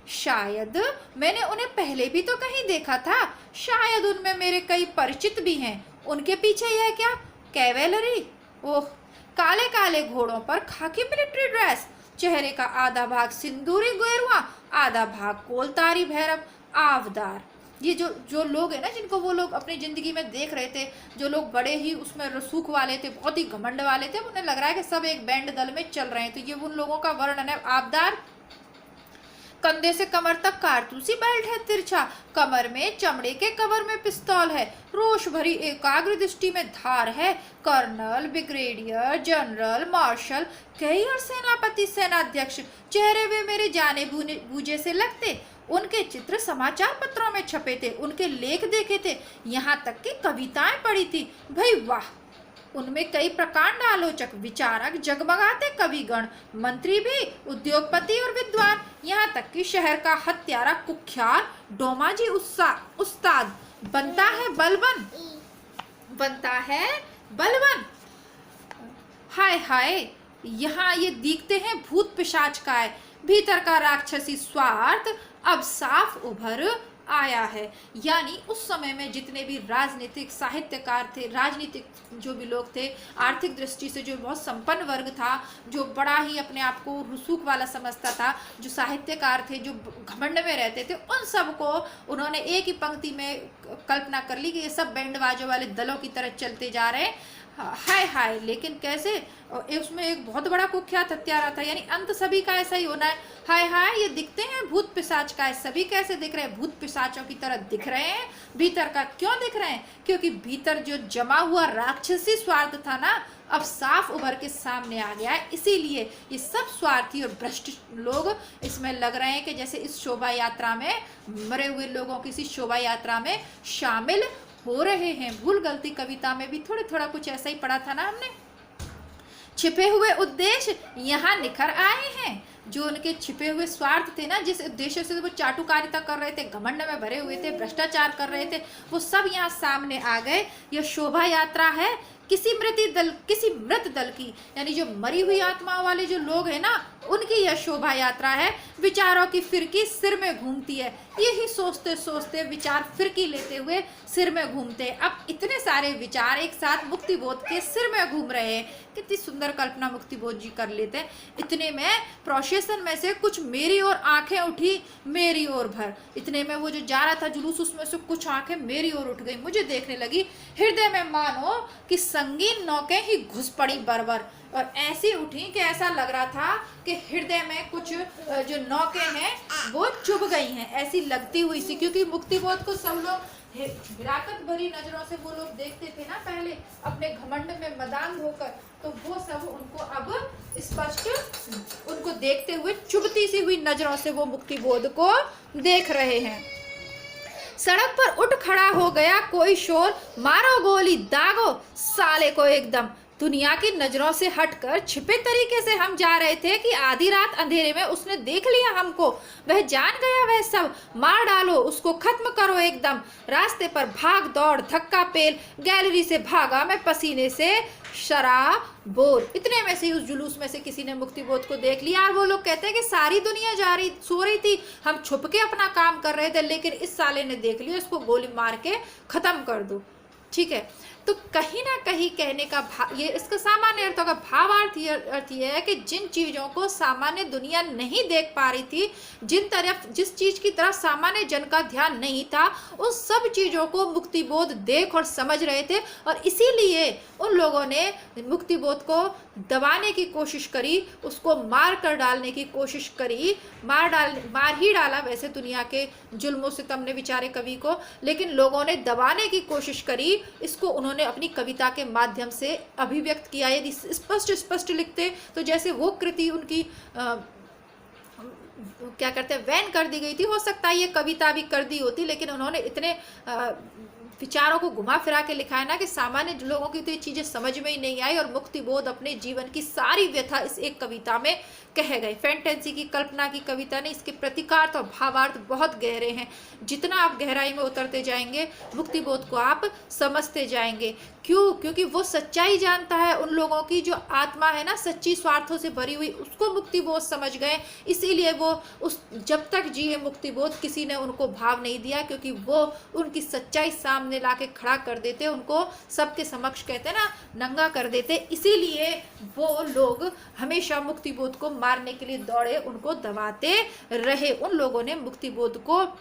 A: शायद मैंने उन्हें पहले भी तो कहीं देखा था, शायद उनमें मेरे कई परिचित भी हैं। उनके पीछे यह क्या? कैवेलरी, ओह, काले काले घोड़ों पर खाकी मिलिट्री ड्रेस, चेहरे का आधा भाग सिंदूरी गेरुआ, आधा भाग कोलतारी भैरव, आवदार। ये जो लोग हैं ना, जिनको वो लोग अपनी ज़िंदगी में देख रहे थे, जो लोग बड़े ही उसमें रसूख वाले थे, बहुत ही घमंड वाले थे, उन्हें लग रहा है कि सब एक बैंड दल में चल रहे हैं। तो ये उन लोगों का वर्णन है। आवदार, कंधे से कमर तक कारतूसी बेल्ट है तिरछा, कमर में चमड़े के कवर में पिस्तौल है, रोष भरी एकाग्र दृष्टि में धार है। कर्नल, ब्रिगेडियर, जनरल, मार्शल, कई और सेनापति, सेनाध्यक्ष चेहरे वे मेरे जाने बूझे से लगते। उनके चित्र समाचार पत्रों में छपे थे, उनके लेख देखे थे, यहाँ तक कि कविताएं पढ़ी थी। भाई वाह, उनमें कई प्रकांड आलोचक, विचारक, जगमगाते कविगण, मंत्री भी, उद्योगपति और विद्वान, यहाँ तक कि शहर का हत्यारा कुख्यात डोमाजी उस्ताद बनता है बलवन, बनता है बलवन। हाय हाय, यहाँ ये दिखते हैं भूत पिशाच का है, भीतर का राक्षसी स्वार्थ अब साफ उभर आया है। यानी उस समय में जितने भी राजनीतिक साहित्यकार थे, राजनीतिक जो भी लोग थे, आर्थिक दृष्टि से जो बहुत संपन्न वर्ग था, जो बड़ा ही अपने आप को रसूख वाला समझता था, जो साहित्यकार थे, जो घमंड में रहते थे, उन सबको उन्होंने एक ही पंक्ति में कल्पना कर ली कि ये सब बैंड बाजों वाले दलों की तरह चलते जा रहे हैं। हाय हाय, लेकिन कैसे? उसमें एक बहुत बड़ा कुख्यात हत्यारा था, यानी अंत सभी का ऐसा ही होना है। हाय हाय, ये दिखते हैं भूत पिशाच का है, सभी कैसे दिख रहे हैं? भूत पिशाचों की तरह दिख रहे हैं। भीतर का क्यों दिख रहे हैं? क्योंकि भीतर जो जमा हुआ राक्षसी स्वार्थ था ना, अब साफ उभर के सामने आ गया है। इसीलिए ये सब स्वार्थी और भ्रष्ट लोग इसमें लग रहे हैं कि जैसे इस शोभा यात्रा में, मरे हुए लोगों की इसी शोभा यात्रा में शामिल हो रहे हैं। भूल गलती कविता में भी थोड़ा कुछ ऐसा ही पढ़ा था ना हमने। छिपे हुए उद्देश्य यहाँ निखर आए हैं। जो उनके छिपे हुए स्वार्थ थे ना, जिस उद्देश्य से वो चाटुकारिता कर रहे थे, घमंड में भरे हुए थे, भ्रष्टाचार कर रहे थे, वो सब यहाँ सामने आ गए। यह शोभा यात्रा है किसी मृत दल की, यानी जो मरी हुई आत्माओं वाले जो लोग हैं ना, उनकी यह शोभा यात्रा है। विचारों की फिरकी सिर में घूमती है, यही सोचते सोचते विचार फिरकी लेते हुए सिर में घूमते। अब इतने सारे विचार एक साथ मुक्तिबोध के सिर में घूम रहे हैं। कितनी सुंदर कल्पना मुक्तिबोध जी कर लेते हैं। इतने में प्रोसेशन में से कुछ मेरी ओर आंखें उठी, मेरी ओर भर। इतने में वो जो जा रहा था जुलूस, उसमें से कुछ आंखें मेरी ओर उठ गई, मुझे देखने लगी। हृदय में मानो कि संगीन नौकें ही घुस पड़ी बरबर, और ऐसी उठी कि ऐसा लग रहा था कि हृदय में कुछ जो नौकें हैं वो चुभ गई हैं, ऐसी लगती हुई सी। क्योंकि मुक्तिबोध को सब लोग हिराकत भरी नजरों से वो लोग देखते थे ना पहले अपने घमंड में मदान होकर, तो वो सब उनको अब स्पष्ट उनको देखते हुए चुभती सी हुई नजरों से वो मुक्ति बोध को देख रहे हैं। सड़क पर उठ खड़ा हो गया कोई शोर, मारो गोली दागो साले को एकदम। दुनिया की नजरों से हटकर छिपे तरीके से हम जा रहे थे कि आधी रात अंधेरे में उसने देख लिया हमको। वह जान गया वह सब, मार डालो उसको, खत्म करो एकदम। रास्ते पर भाग दौड़ धक्का पेल, गैलरी से भागा मैं पसीने से शराबोर। इतने में से उस जुलूस में से किसी ने मुक्ति बोध को देख लिया और वो लोग कहते हैं कि सारी दुनिया जा रही सो रही थी, हम छुप के अपना काम कर रहे थे, लेकिन इस साले ने देख लिया, इसको गोली मार के खत्म कर दो। ठीक है, तो कहीं ना कहीं कहने का ये इसका सामान्य अर्थ का भावार्थ अर्थ ये है कि जिन चीज़ों को सामान्य दुनिया नहीं देख पा रही थी, जिस चीज़ की तरफ सामान्य जन का ध्यान नहीं था, उन सब चीज़ों को मुक्तिबोध देख और समझ रहे थे, और इसीलिए उन लोगों ने मुक्तिबोध को दबाने की कोशिश करी, उसको मार कर डालने की कोशिश करी, मार ही डाला वैसे दुनिया के जुल्मों सितम ने बेचारे कवि को, लेकिन लोगों ने दबाने की कोशिश करी। इसको उन्होंने अपनी कविता के माध्यम से अभिव्यक्त किया। यदि स्पष्ट लिखते तो जैसे वो कृति उनकी क्या करते हैं बैन कर दी गई थी, हो सकता है ये कविता भी कर दी होती, लेकिन उन्होंने इतने विचारों को घुमा फिरा के लिखा है ना कि सामान्य लोगों की तो ये चीजें समझ में ही नहीं आई, और मुक्तिबोध अपने जीवन की सारी व्यथा इस एक कविता में कह गए। फैंटेसी की, कल्पना की कविता ने इसके प्रतिकार्थ और भावार्थ बहुत गहरे हैं। जितना आप गहराई में उतरते जाएंगे मुक्तिबोध को आप समझते जाएंगे। क्यों? क्योंकि वो सच्चाई जानता है, उन लोगों की जो आत्मा है ना सच्ची स्वार्थों से भरी हुई, उसको मुक्तिबोध समझ गए। इसीलिए वो उस जब तक जिए मुक्तिबोध किसी ने उनको भाव नहीं दिया, क्योंकि वो उनकी सच्चाई सामने लाके खड़ा कर देते, उनको सबके समक्ष कहते ना नंगा कर देते। इसीलिए वो लोग हमेशा मुक्तिबोध को मारने के लिए दौड़े, उनको दबाते रहे। उन लोगों ने मुक्तिबोध को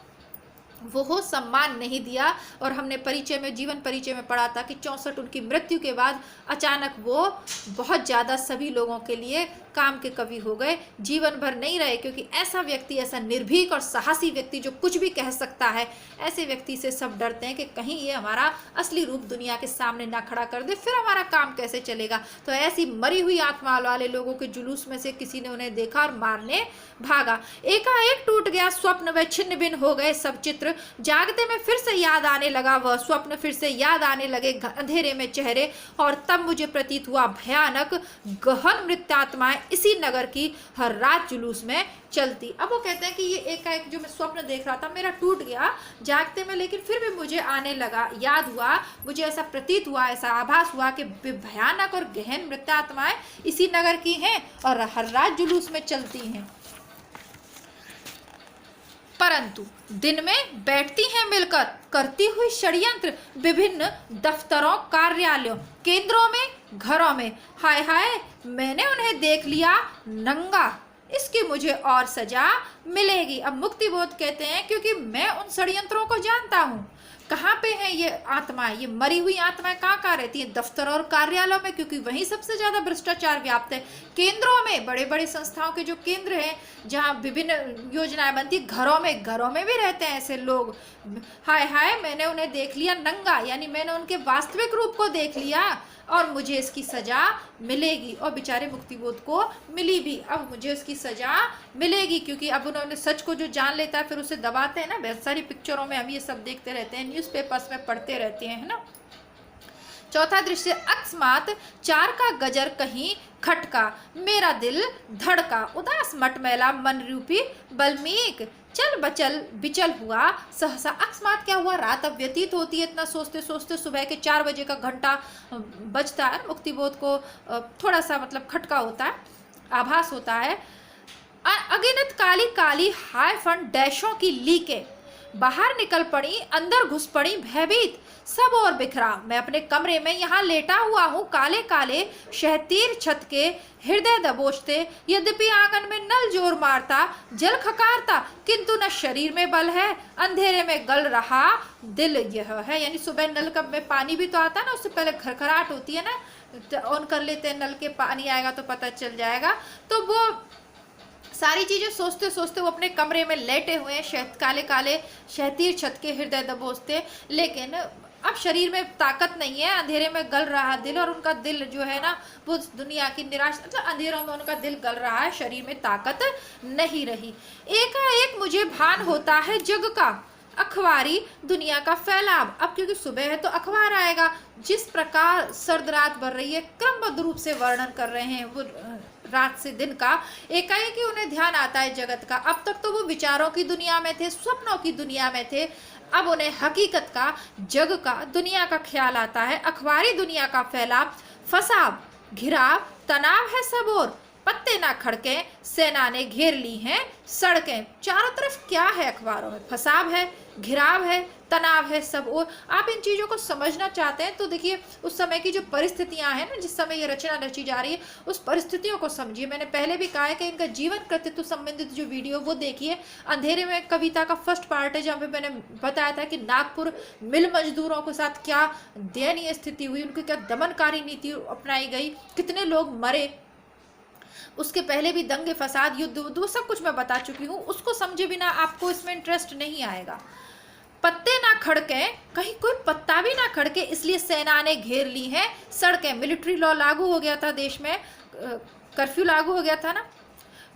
A: वो सम्मान नहीं दिया। और हमने परिचय में, जीवन परिचय में पढ़ा था कि 64 उनकी मृत्यु के बाद अचानक वो बहुत ज़्यादा सभी लोगों के लिए काम के कवि हो गए, जीवन भर नहीं रहे। क्योंकि ऐसा व्यक्ति, ऐसा निर्भीक और साहसी व्यक्ति जो कुछ भी कह सकता है, ऐसे व्यक्ति से सब डरते हैं कि कहीं ये हमारा असली रूप दुनिया के सामने ना खड़ा कर दे, फिर हमारा काम कैसे चलेगा। तो ऐसी मरी हुई आत्मा वाले लोगों के जुलूस में से किसी ने उन्हें देखा और मारने भागा। एकाएक टूट गया स्वप्न, वह छिन्न भिन्न हो गए सब चित्र। जागते में फिर से याद आने लगा वह स्वप्न, फिर से याद आने लगे अंधेरे में चेहरे, और तब मुझे प्रतीत हुआ भयानक गहन मृत्यात्माएं इसी नगर की हर रात जुलूस में चलती। अब वो कहते हैं कि ये एकाएक जो मैं स्वप्न देख रहा था मेरा टूट गया जागते में, लेकिन फिर भी मुझे आने लगा, याद हुआ, मुझे ऐसा प्रतीत हुआ, ऐसा आभास हुआ कि भयानक और गहन मृत्यात्माएं इसी नगर की हैं और हर रात जुलूस में चलती हैं। परंतु दिन में बैठती हैं मिलकर, करती हुई षड्यंत्र विभिन्न दफ्तरों, कार्यालयों, केंद्रों में, घरों में। हाय हाय, मैंने उन्हें देख लिया नंगा, इसकी मुझे और सजा मिलेगी। अब मुक्तिबोध कहते हैं क्योंकि मैं उन षड्यंत्रों को जानता हूँ। कहाँ पे है ये आत्माएं, ये मरी हुई आत्माएं कहाँ रहती हैं? दफ्तर और कार्यालयों में, क्योंकि वहीं सबसे ज्यादा भ्रष्टाचार व्याप्त है। केंद्रों में, बड़े बड़े संस्थाओं के जो केंद्र हैं जहाँ विभिन्न योजनाएं बनती, घरों में भी रहते हैं ऐसे लोग। हाय हाय, मैंने उन्हें देख लिया नंगा, यानी मैंने उनके वास्तविक रूप को देख लिया और मुझे इसकी सजा मिलेगी। और बेचारे मुक्तिबोध को मिली भी, अब मुझे उसकी सजा मिलेगी, क्योंकि अब उन्होंने सच को जो जान लेता है फिर उसे दबाते हैं ना। बहुत सारी पिक्चरों में हम ये सब देखते रहते हैं, न्यूज़पेपर्स में पढ़ते रहते हैं, है ना। चौथा दृश्य, अकस्मात चार का गजर कहीं खटका, मेरा दिल धड़का, उदास मटमैला मन रूपी बल्मीक चल बचल बिचल हुआ सहसा। अकस्मात क्या हुआ? रात अब व्यतीत होती है, इतना सोचते सोचते सुबह के 4 बजे का घंटा बजता है। मुक्तिबोध को थोड़ा सा मतलब खटका होता है, आभास होता है। अगिनत काली काली हाय फंड डैशों की लीके बाहर निकल पड़ी, अंदर घुस पड़ी भयभीत, सब और बिखरा। मैं अपने कमरे में यहाँ लेटा हुआ हूँ, काले काले शहतीर छत के हृदय दबोचते। यद्यपि आंगन में नल जोर मारता, जल खकारता, किंतु न शरीर में बल है, अंधेरे में गल रहा दिल यह है। यानी सुबह नल का में पानी भी तो आता है ना, उससे पहले खरखराहट होती है ना, ऑन कर लेते हैं नल के, पानी आएगा तो पता चल जाएगा। तो वो सारी चीजें सोचते सोचते वो अपने कमरे में लेटे हुए हैं, काले काले शहतीर छत के हृदय दबोचते। लेकिन अब शरीर में ताकत नहीं है, अंधेरे में गल रहा दिल, और उनका दिल जो है ना वो दुनिया की निराश, मतलब अंधेरों में उनका दिल गल रहा है, शरीर में ताकत नहीं रही। एकाएक मुझे भान होता है जग का, अखबारी दुनिया का फैलाव। अब क्योंकि सुबह है तो अखबार आएगा। जिस प्रकार सर्द रात बढ़ रही है, क्रमबद्ध रूप से वर्णन कर रहे हैं वो रात से दिन का, एकाएक ही उन्हें ध्यान आता है जगत का। अब तक तो वो विचारों की दुनिया में थे, स्वप्नों की दुनिया में थे, अब उन्हें हकीकत का, जग का, दुनिया का ख्याल आता है। अखबारी दुनिया का फैलाव, फसाव, घिराव, तनाव है सब ओर, पत्ते ना खड़के, सेना ने घेर ली हैं सड़कें। चारों तरफ क्या है अखबारों में? फसाव है, घिराव है, तनाव है सब ओर। आप इन चीज़ों को समझना चाहते हैं तो देखिए उस समय की जो परिस्थितियां हैं ना, जिस समय ये रचना रची जा रही है, उस परिस्थितियों को समझिए। मैंने पहले भी कहा है कि इनका जीवन कृतित्व संबंधित जो वीडियो वो देखिए। अंधेरे में कविता का फर्स्ट पार्ट है, जहाँ पे मैंने बताया था कि नागपुर मिल मजदूरों के साथ क्या दयनीय स्थिति हुई, उनकी क्या दमनकारी नीति अपनाई गई, कितने लोग मरे। उसके पहले भी दंगे फसाद युद्ध वो सब कुछ मैं बता चुकी हूँ। उसको समझे बिना आपको इसमें इंटरेस्ट नहीं आएगा। पत्ते ना खड़के, कहीं कोई पत्ता भी ना खड़के, इसलिए सेना ने घेर ली है सड़कें। मिलिट्री लॉ लागू हो गया था देश में, कर्फ्यू लागू हो गया था ना।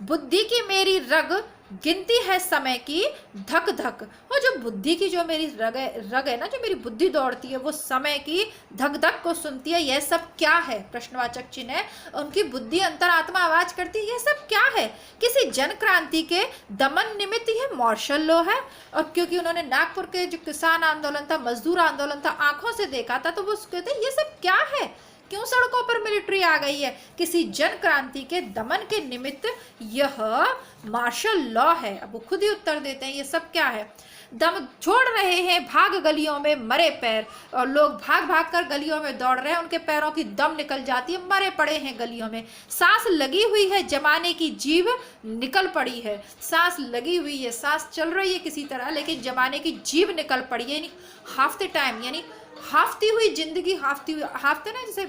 A: बुद्धि की मेरी रग गिनती है समय की धक धक। और जो बुद्धि की जो मेरी रग है ना, जो मेरी बुद्धि दौड़ती है, वो समय की धक धक को सुनती है। यह सब क्या है? प्रश्नवाचक चिन्ह है। उनकी बुद्धि अंतरात्मा आवाज करती है, यह सब क्या है? किसी जन क्रांति के दमन निमित्त यह मार्शल लॉ है। और क्योंकि उन्होंने नागपुर के जो किसान आंदोलन था, मजदूर आंदोलन था, आंखों से देखा था, तो वो कहते ये सब क्या है? क्यों सड़कों पर मिलिट्री आ गई है? किसी जन क्रांति के दमन के निमित्त यह मार्शल लॉ है। अब वो खुद ही उत्तर देते हैं ये सब क्या है। दम छोड़ रहे हैं भाग गलियों में मरे पैर, और लोग भाग भाग कर गलियों में दौड़ रहे हैं, उनके पैरों की दम निकल जाती है, मरे पड़े हैं गलियों में। सांस लगी हुई है जमाने की जीव निकल पड़ी है। सांस लगी हुई है, सांस चल रही है किसी तरह, लेकिन जमाने की जीव निकल पड़ी है। यानी हाफते टाइम, यानी हाफती हुई जिंदगी, हाफते ना, जैसे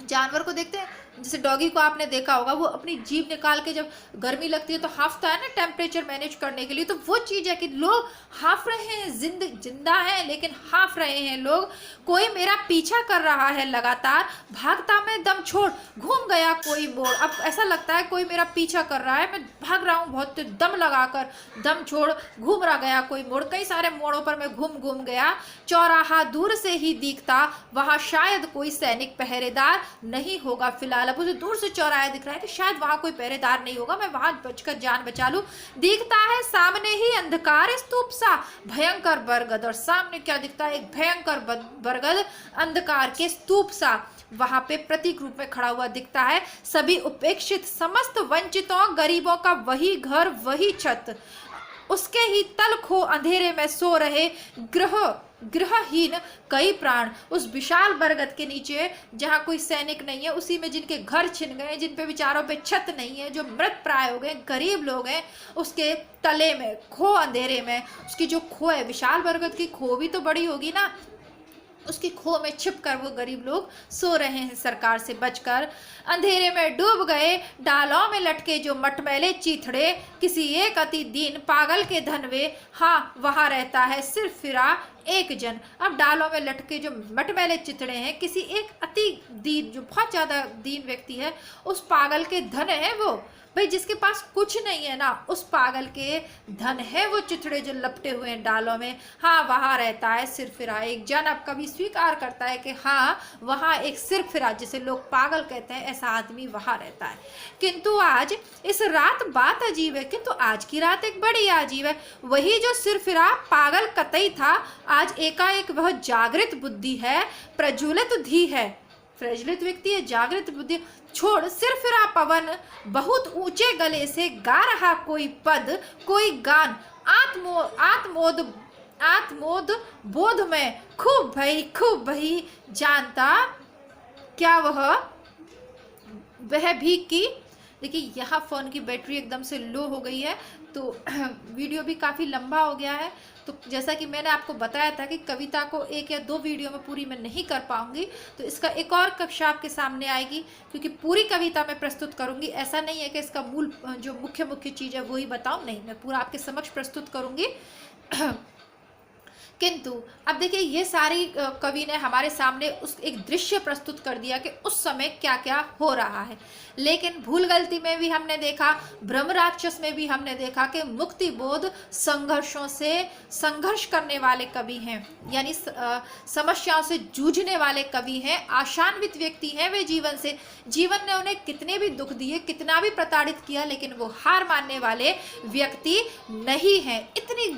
A: जानवर को देखते हैं, जैसे डॉगी को आपने देखा होगा, वो अपनी जीभ निकाल के जब गर्मी लगती है तो हाफता है ना टेम्परेचर मैनेज करने के लिए। तो वो चीज़ है कि लोग हाफ रहे हैं, जिंदा हैं लेकिन हाफ रहे हैं लोग। कोई मेरा पीछा कर रहा है लगातार, भागता मैं दम छोड़, घूम गया कोई मोड़। अब ऐसा लगता है कोई मेरा पीछा कर रहा है, मैं भाग रहा हूँ बहुत दम लगाकर, दम छोड़ घूम रहा गया कोई मोड़। कई सारे मोड़ों पर मैं घूम गया। चौराहा दूर से ही दिखता, वहाँ शायद कोई सैनिक पहरेदार नहीं होगा फिलहाल। अब मुझे दूर से चौराहा दिख रहा है कि शायद वहां कोई पहरेदार नहीं होगा, मैं वहां बचकर जान बचा लूं। दिखता है सामने ही अंधकार स्तूप सा, भयंकर बरगद। और सामने क्या दिखता है? एक भयंकर बरगद अंधकार के स्तूप सा वहां पे प्रतीक रूप में खड़ा हुआ दिखता है। सभी उपेक्षित, समस्त वंचितों गरीबों का वही घर, वही छत, उसके ही तल खो अंधेरे में सो रहे गृहहीन कई प्राण। उस विशाल बरगद के नीचे जहाँ कोई सैनिक नहीं है, उसी में जिनके घर छिन गए, जिन पे बेचारों पे छत नहीं है, जो मृत प्राय हो गए, गरीब लोग हैं, उसके तले में खो अंधेरे में, उसकी जो खो है, विशाल बरगद की खो भी तो बड़ी होगी ना, उसकी खो में छिपकर वो गरीब लोग सो रहे हैं सरकार से बचकर। अंधेरे में डूब गए डालों में लटके जो मटमैले चीथड़े, किसी एक अति दीन पागल के धनवे, हाँ वहाँ रहता है सिर्फ फिरा एक जन। अब डालों में लटके जो मटमैले चिथड़े हैं, किसी एक अति दीन, जो बहुत ज़्यादा दीन व्यक्ति है, उस पागल के धन है वो। भाई जिसके पास कुछ नहीं है ना, उस पागल के धन है वो चिथड़े जो लपटे हुए हैं डालों में। हाँ वहाँ रहता है सिरफिरा एक जन। अब कभी स्वीकार करता है कि हाँ वहाँ एक सिरफिरा, जिसे लोग पागल कहते हैं, ऐसा आदमी वहाँ रहता है। किंतु आज इस रात बात अजीब है, किंतु आज की रात एक बड़ी अजीब है। वही जो सिरफिरा पागल कतई था, आज एकाएक वह जागृत बुद्धि है, प्रज्वलित धी है। प्रज्वलित व्यक्ति है, जागृत बुद्धि। छोड़ सिरफिरा पवन बहुत ऊंचे गले से गा रहा कोई पद, कोई गान, आत्मोद बोध में खूब भई जानता क्या वह भी की। देखिए यहाँ फोन की बैटरी एकदम से लो हो गई है, तो वीडियो भी काफ़ी लंबा हो गया है। तो जैसा कि मैंने आपको बताया था कि कविता को 1 या 2 वीडियो में पूरी मैं नहीं कर पाऊंगी, तो इसका एक और कक्षा आपके सामने आएगी, क्योंकि पूरी कविता मैं प्रस्तुत करूंगी। ऐसा नहीं है कि इसका मूल जो मुख्य चीज़ है वही बताऊं, नहीं, मैं पूरा आपके समक्ष प्रस्तुत करूंगी। किंतु अब देखिए, ये सारी कवि ने हमारे सामने उस एक दृश्य प्रस्तुत कर दिया कि उस समय क्या क्या हो रहा है। लेकिन भूल गलती में भी हमने देखा, ब्रह्म राक्षस में भी हमने देखा कि मुक्ति बोध संघर्षों से संघर्ष करने वाले कवि हैं, यानी समस्याओं से जूझने वाले कवि हैं, आशान्वित व्यक्ति हैं वे जीवन से। जीवन ने उन्हें कितने भी दुख दिए, कितना भी प्रताड़ित किया, लेकिन वो हार मानने वाले व्यक्ति नहीं हैं। इतनी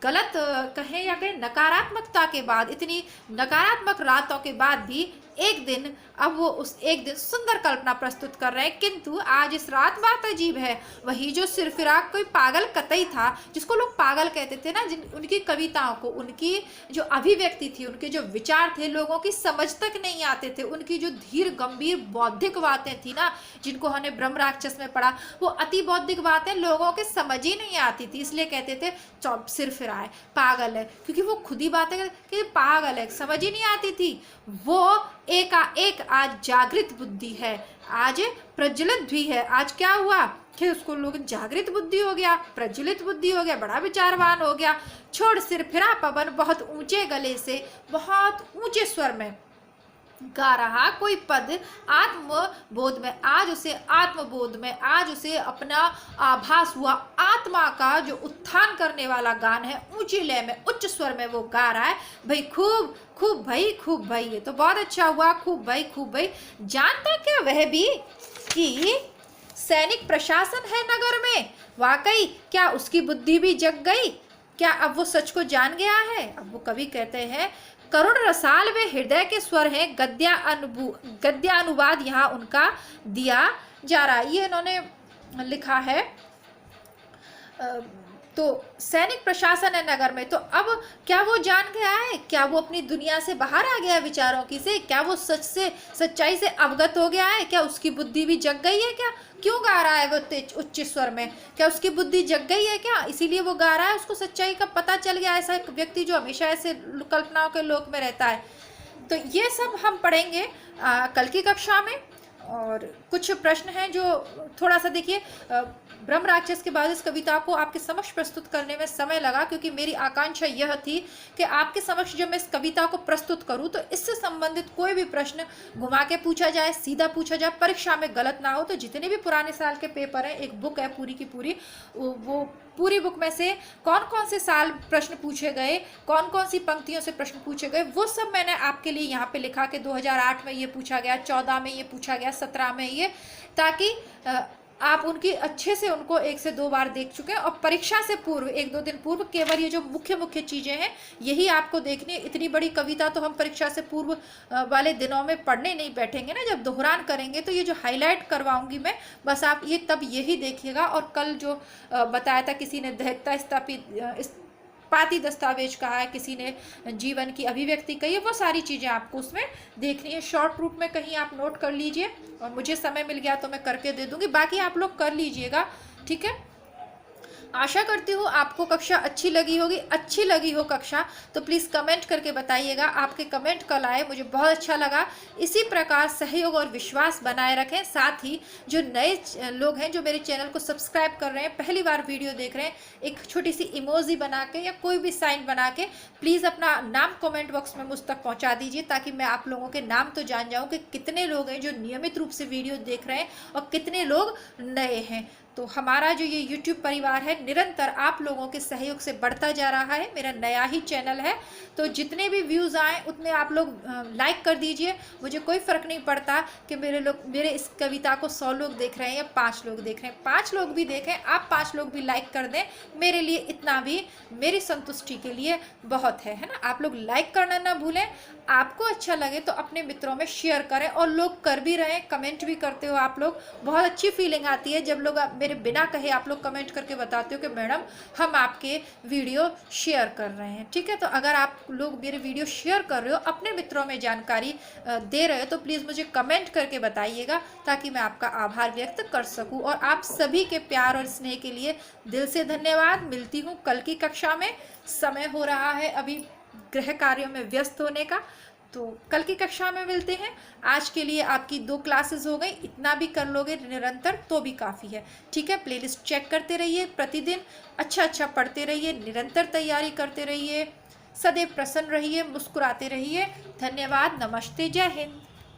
A: गलत कहें या कहें नकारात्मकता के बाद, इतनी नकारात्मक रातों के बाद भी एक दिन, अब वो उस एक दिन सुंदर कल्पना प्रस्तुत कर रहे हैं। किंतु आज इस रात बात अजीब है, वही जो सिरफिराक कोई पागल कतई था, जिसको लोग पागल कहते थे ना, जिन उनकी कविताओं को, उनकी जो अभिव्यक्ति थी, उनके जो विचार थे, लोगों की समझ तक नहीं आते थे। उनकी जो धीर गंभीर बौद्धिक बातें थी ना, जिनको हमने ब्रह्म राक्षस में पढ़ा, वो अति बौद्धिक बातें लोगों के समझ ही नहीं आती थी, इसलिए कहते थे सिरफिरा है, पागल है, क्योंकि वो खुद ही बातें कि पागल है, समझ ही नहीं आती थी। वो एकाएक आज जागृत बुद्धि है, आज प्रज्वलित भी है। आज क्या हुआ कि उसको लोग जागृत बुद्धि हो गया, प्रज्वलित बुद्धि हो गया, बड़ा विचारवान हो गया। छोड़ सिर फिरा पवन, बहुत ऊंचे गले से, बहुत ऊंचे स्वर में गा रहा कोई पद आत्मबोध में। आज उसे आत्मबोध में, आज उसे अपना आभास हुआ, आत्मा का जो उत्थान करने वाला गान है, ऊंची लय में, उच्च स्वर में वो गा रहा है। भाई खूब खूब भाई, खूब भाई, ये तो बहुत अच्छा हुआ, खूब भाई, खूब भाई। जानता क्या वह भी कि सैनिक प्रशासन है नगर में? वाकई क्या उसकी बुद्धि भी जग गई? क्या अब वो सच को जान गया है? अब वो कवि कहते हैं, करुण रसाल वे हृदय के स्वर हैं, गद्यानुवाद यहाँ उनका दिया जा रहा है। ये इन्होंने लिखा है। तो सैनिक प्रशासन है नगर में, तो अब क्या वो जान गया है? क्या वो अपनी दुनिया से बाहर आ गया है विचारों की से? क्या वो सच्चाई से अवगत हो गया है? क्या उसकी बुद्धि भी जग गई है? क्या क्यों गा रहा है वो तेज उच्च स्वर में? क्या उसकी बुद्धि जग गई है क्या? इसीलिए वो गा रहा है, उसको सच्चाई का पता चल गया। ऐसा एक व्यक्ति जो हमेशा ऐसे कल्पनाओं के लोक में रहता है। तो ये सब हम पढ़ेंगे कल की कक्षा में। और कुछ प्रश्न हैं जो थोड़ा सा देखिए, ब्रह्म राक्षस के बाद इस कविता को आपके समक्ष प्रस्तुत करने में समय लगा, क्योंकि मेरी आकांक्षा यह थी कि आपके समक्ष जब मैं इस कविता को प्रस्तुत करूं तो इससे संबंधित कोई भी प्रश्न घुमा के पूछा जाए, सीधा पूछा जाए, परीक्षा में गलत ना हो। तो जितने भी पुराने साल के पेपर हैं, एक बुक है पूरी की पूरी, वो पूरी बुक में से कौन कौन से साल प्रश्न पूछे गए, कौन कौन सी पंक्तियों से प्रश्न पूछे गए, वो सब मैंने आपके लिए यहाँ पे लिखा कि 2008 में ये पूछा गया, 14 में ये पूछा गया, 17 में ये, ताकि आप उनकी अच्छे से उनको 1 से 2 बार देख चुके हैं। और परीक्षा से पूर्व 1-2 दिन पूर्व केवल ये जो मुख्य चीज़ें हैं यही आपको देखनी है। इतनी बड़ी कविता तो हम परीक्षा से पूर्व वाले दिनों में पढ़ने नहीं बैठेंगे ना, जब दोहरान करेंगे तो ये जो हाईलाइट करवाऊंगी मैं, बस आप ये तब यही देखिएगा। और कल जो बताया था, किसी ने दहकता पाती दस्तावेज कहा है, किसी ने जीवन की अभिव्यक्ति कही है, वो सारी चीज़ें आपको उसमें देखनी है। शॉर्ट रूप में कहीं आप नोट कर लीजिए, और मुझे समय मिल गया तो मैं करके दे दूंगी, बाकी आप लोग कर लीजिएगा, ठीक है। आशा करती हूँ आपको कक्षा अच्छी लगी होगी। अच्छी लगी हो कक्षा तो प्लीज़ कमेंट करके बताइएगा। आपके कमेंट कल आए, मुझे बहुत अच्छा लगा। इसी प्रकार सहयोग और विश्वास बनाए रखें। साथ ही जो नए लोग हैं जो मेरे चैनल को सब्सक्राइब कर रहे हैं, पहली बार वीडियो देख रहे हैं, एक छोटी सी इमोजी बना के या कोई भी साइन बना के प्लीज़ अपना नाम कमेंट बॉक्स में मुझ तक पहुँचा दीजिए, ताकि मैं आप लोगों के नाम तो जान जाऊँ कि कितने लोग हैं जो नियमित रूप से वीडियो देख रहे हैं और कितने लोग नए हैं। तो हमारा जो ये YouTube परिवार है निरंतर आप लोगों के सहयोग से बढ़ता जा रहा है। मेरा नया ही चैनल है, तो जितने भी व्यूज़ आए उतने आप लोग लाइक कर दीजिए। मुझे कोई फ़र्क नहीं पड़ता कि मेरे इस कविता को 100 लोग देख रहे हैं या 5 लोग देख रहे हैं। 5 लोग भी देखें, आप 5 लोग भी लाइक कर दें, मेरे लिए इतना भी मेरी संतुष्टि के लिए बहुत है ना। आप लोग लाइक करना ना भूलें। आपको अच्छा लगे तो अपने मित्रों में शेयर करें, और लोग कर भी रहे हैं, कमेंट भी करते हो आप लोग। बहुत अच्छी फीलिंग आती है जब लोग मेरे मेरे बिना कहे आप लोग कमेंट करके बताते हो कि मैडम हम आपके वीडियो शेयर कर रहे हैं। ठीक है, तो अगर आप लोग मेरे वीडियो शेयर कर रहे हो, अपने मित्रों में जानकारी दे रहे हो, तो प्लीज़ मुझे कमेंट करके बताइएगा ताकि मैं आपका आभार व्यक्त कर सकूं। और आप सभी के प्यार और स्नेह के लिए दिल से धन्यवाद। मिलती हूँ कल की कक्षा में। समय हो रहा है अभी गृह कार्यों में व्यस्त होने का, तो कल की कक्षा में मिलते हैं। आज के लिए आपकी 2 क्लासेस हो गई, इतना भी कर लोगे निरंतर तो भी काफ़ी है। ठीक है, प्लेलिस्ट चेक करते रहिए, प्रतिदिन अच्छा अच्छा पढ़ते रहिए, निरंतर तैयारी करते रहिए, सदैव प्रसन्न रहिए, मुस्कुराते रहिए। धन्यवाद, नमस्ते, जय हिंद।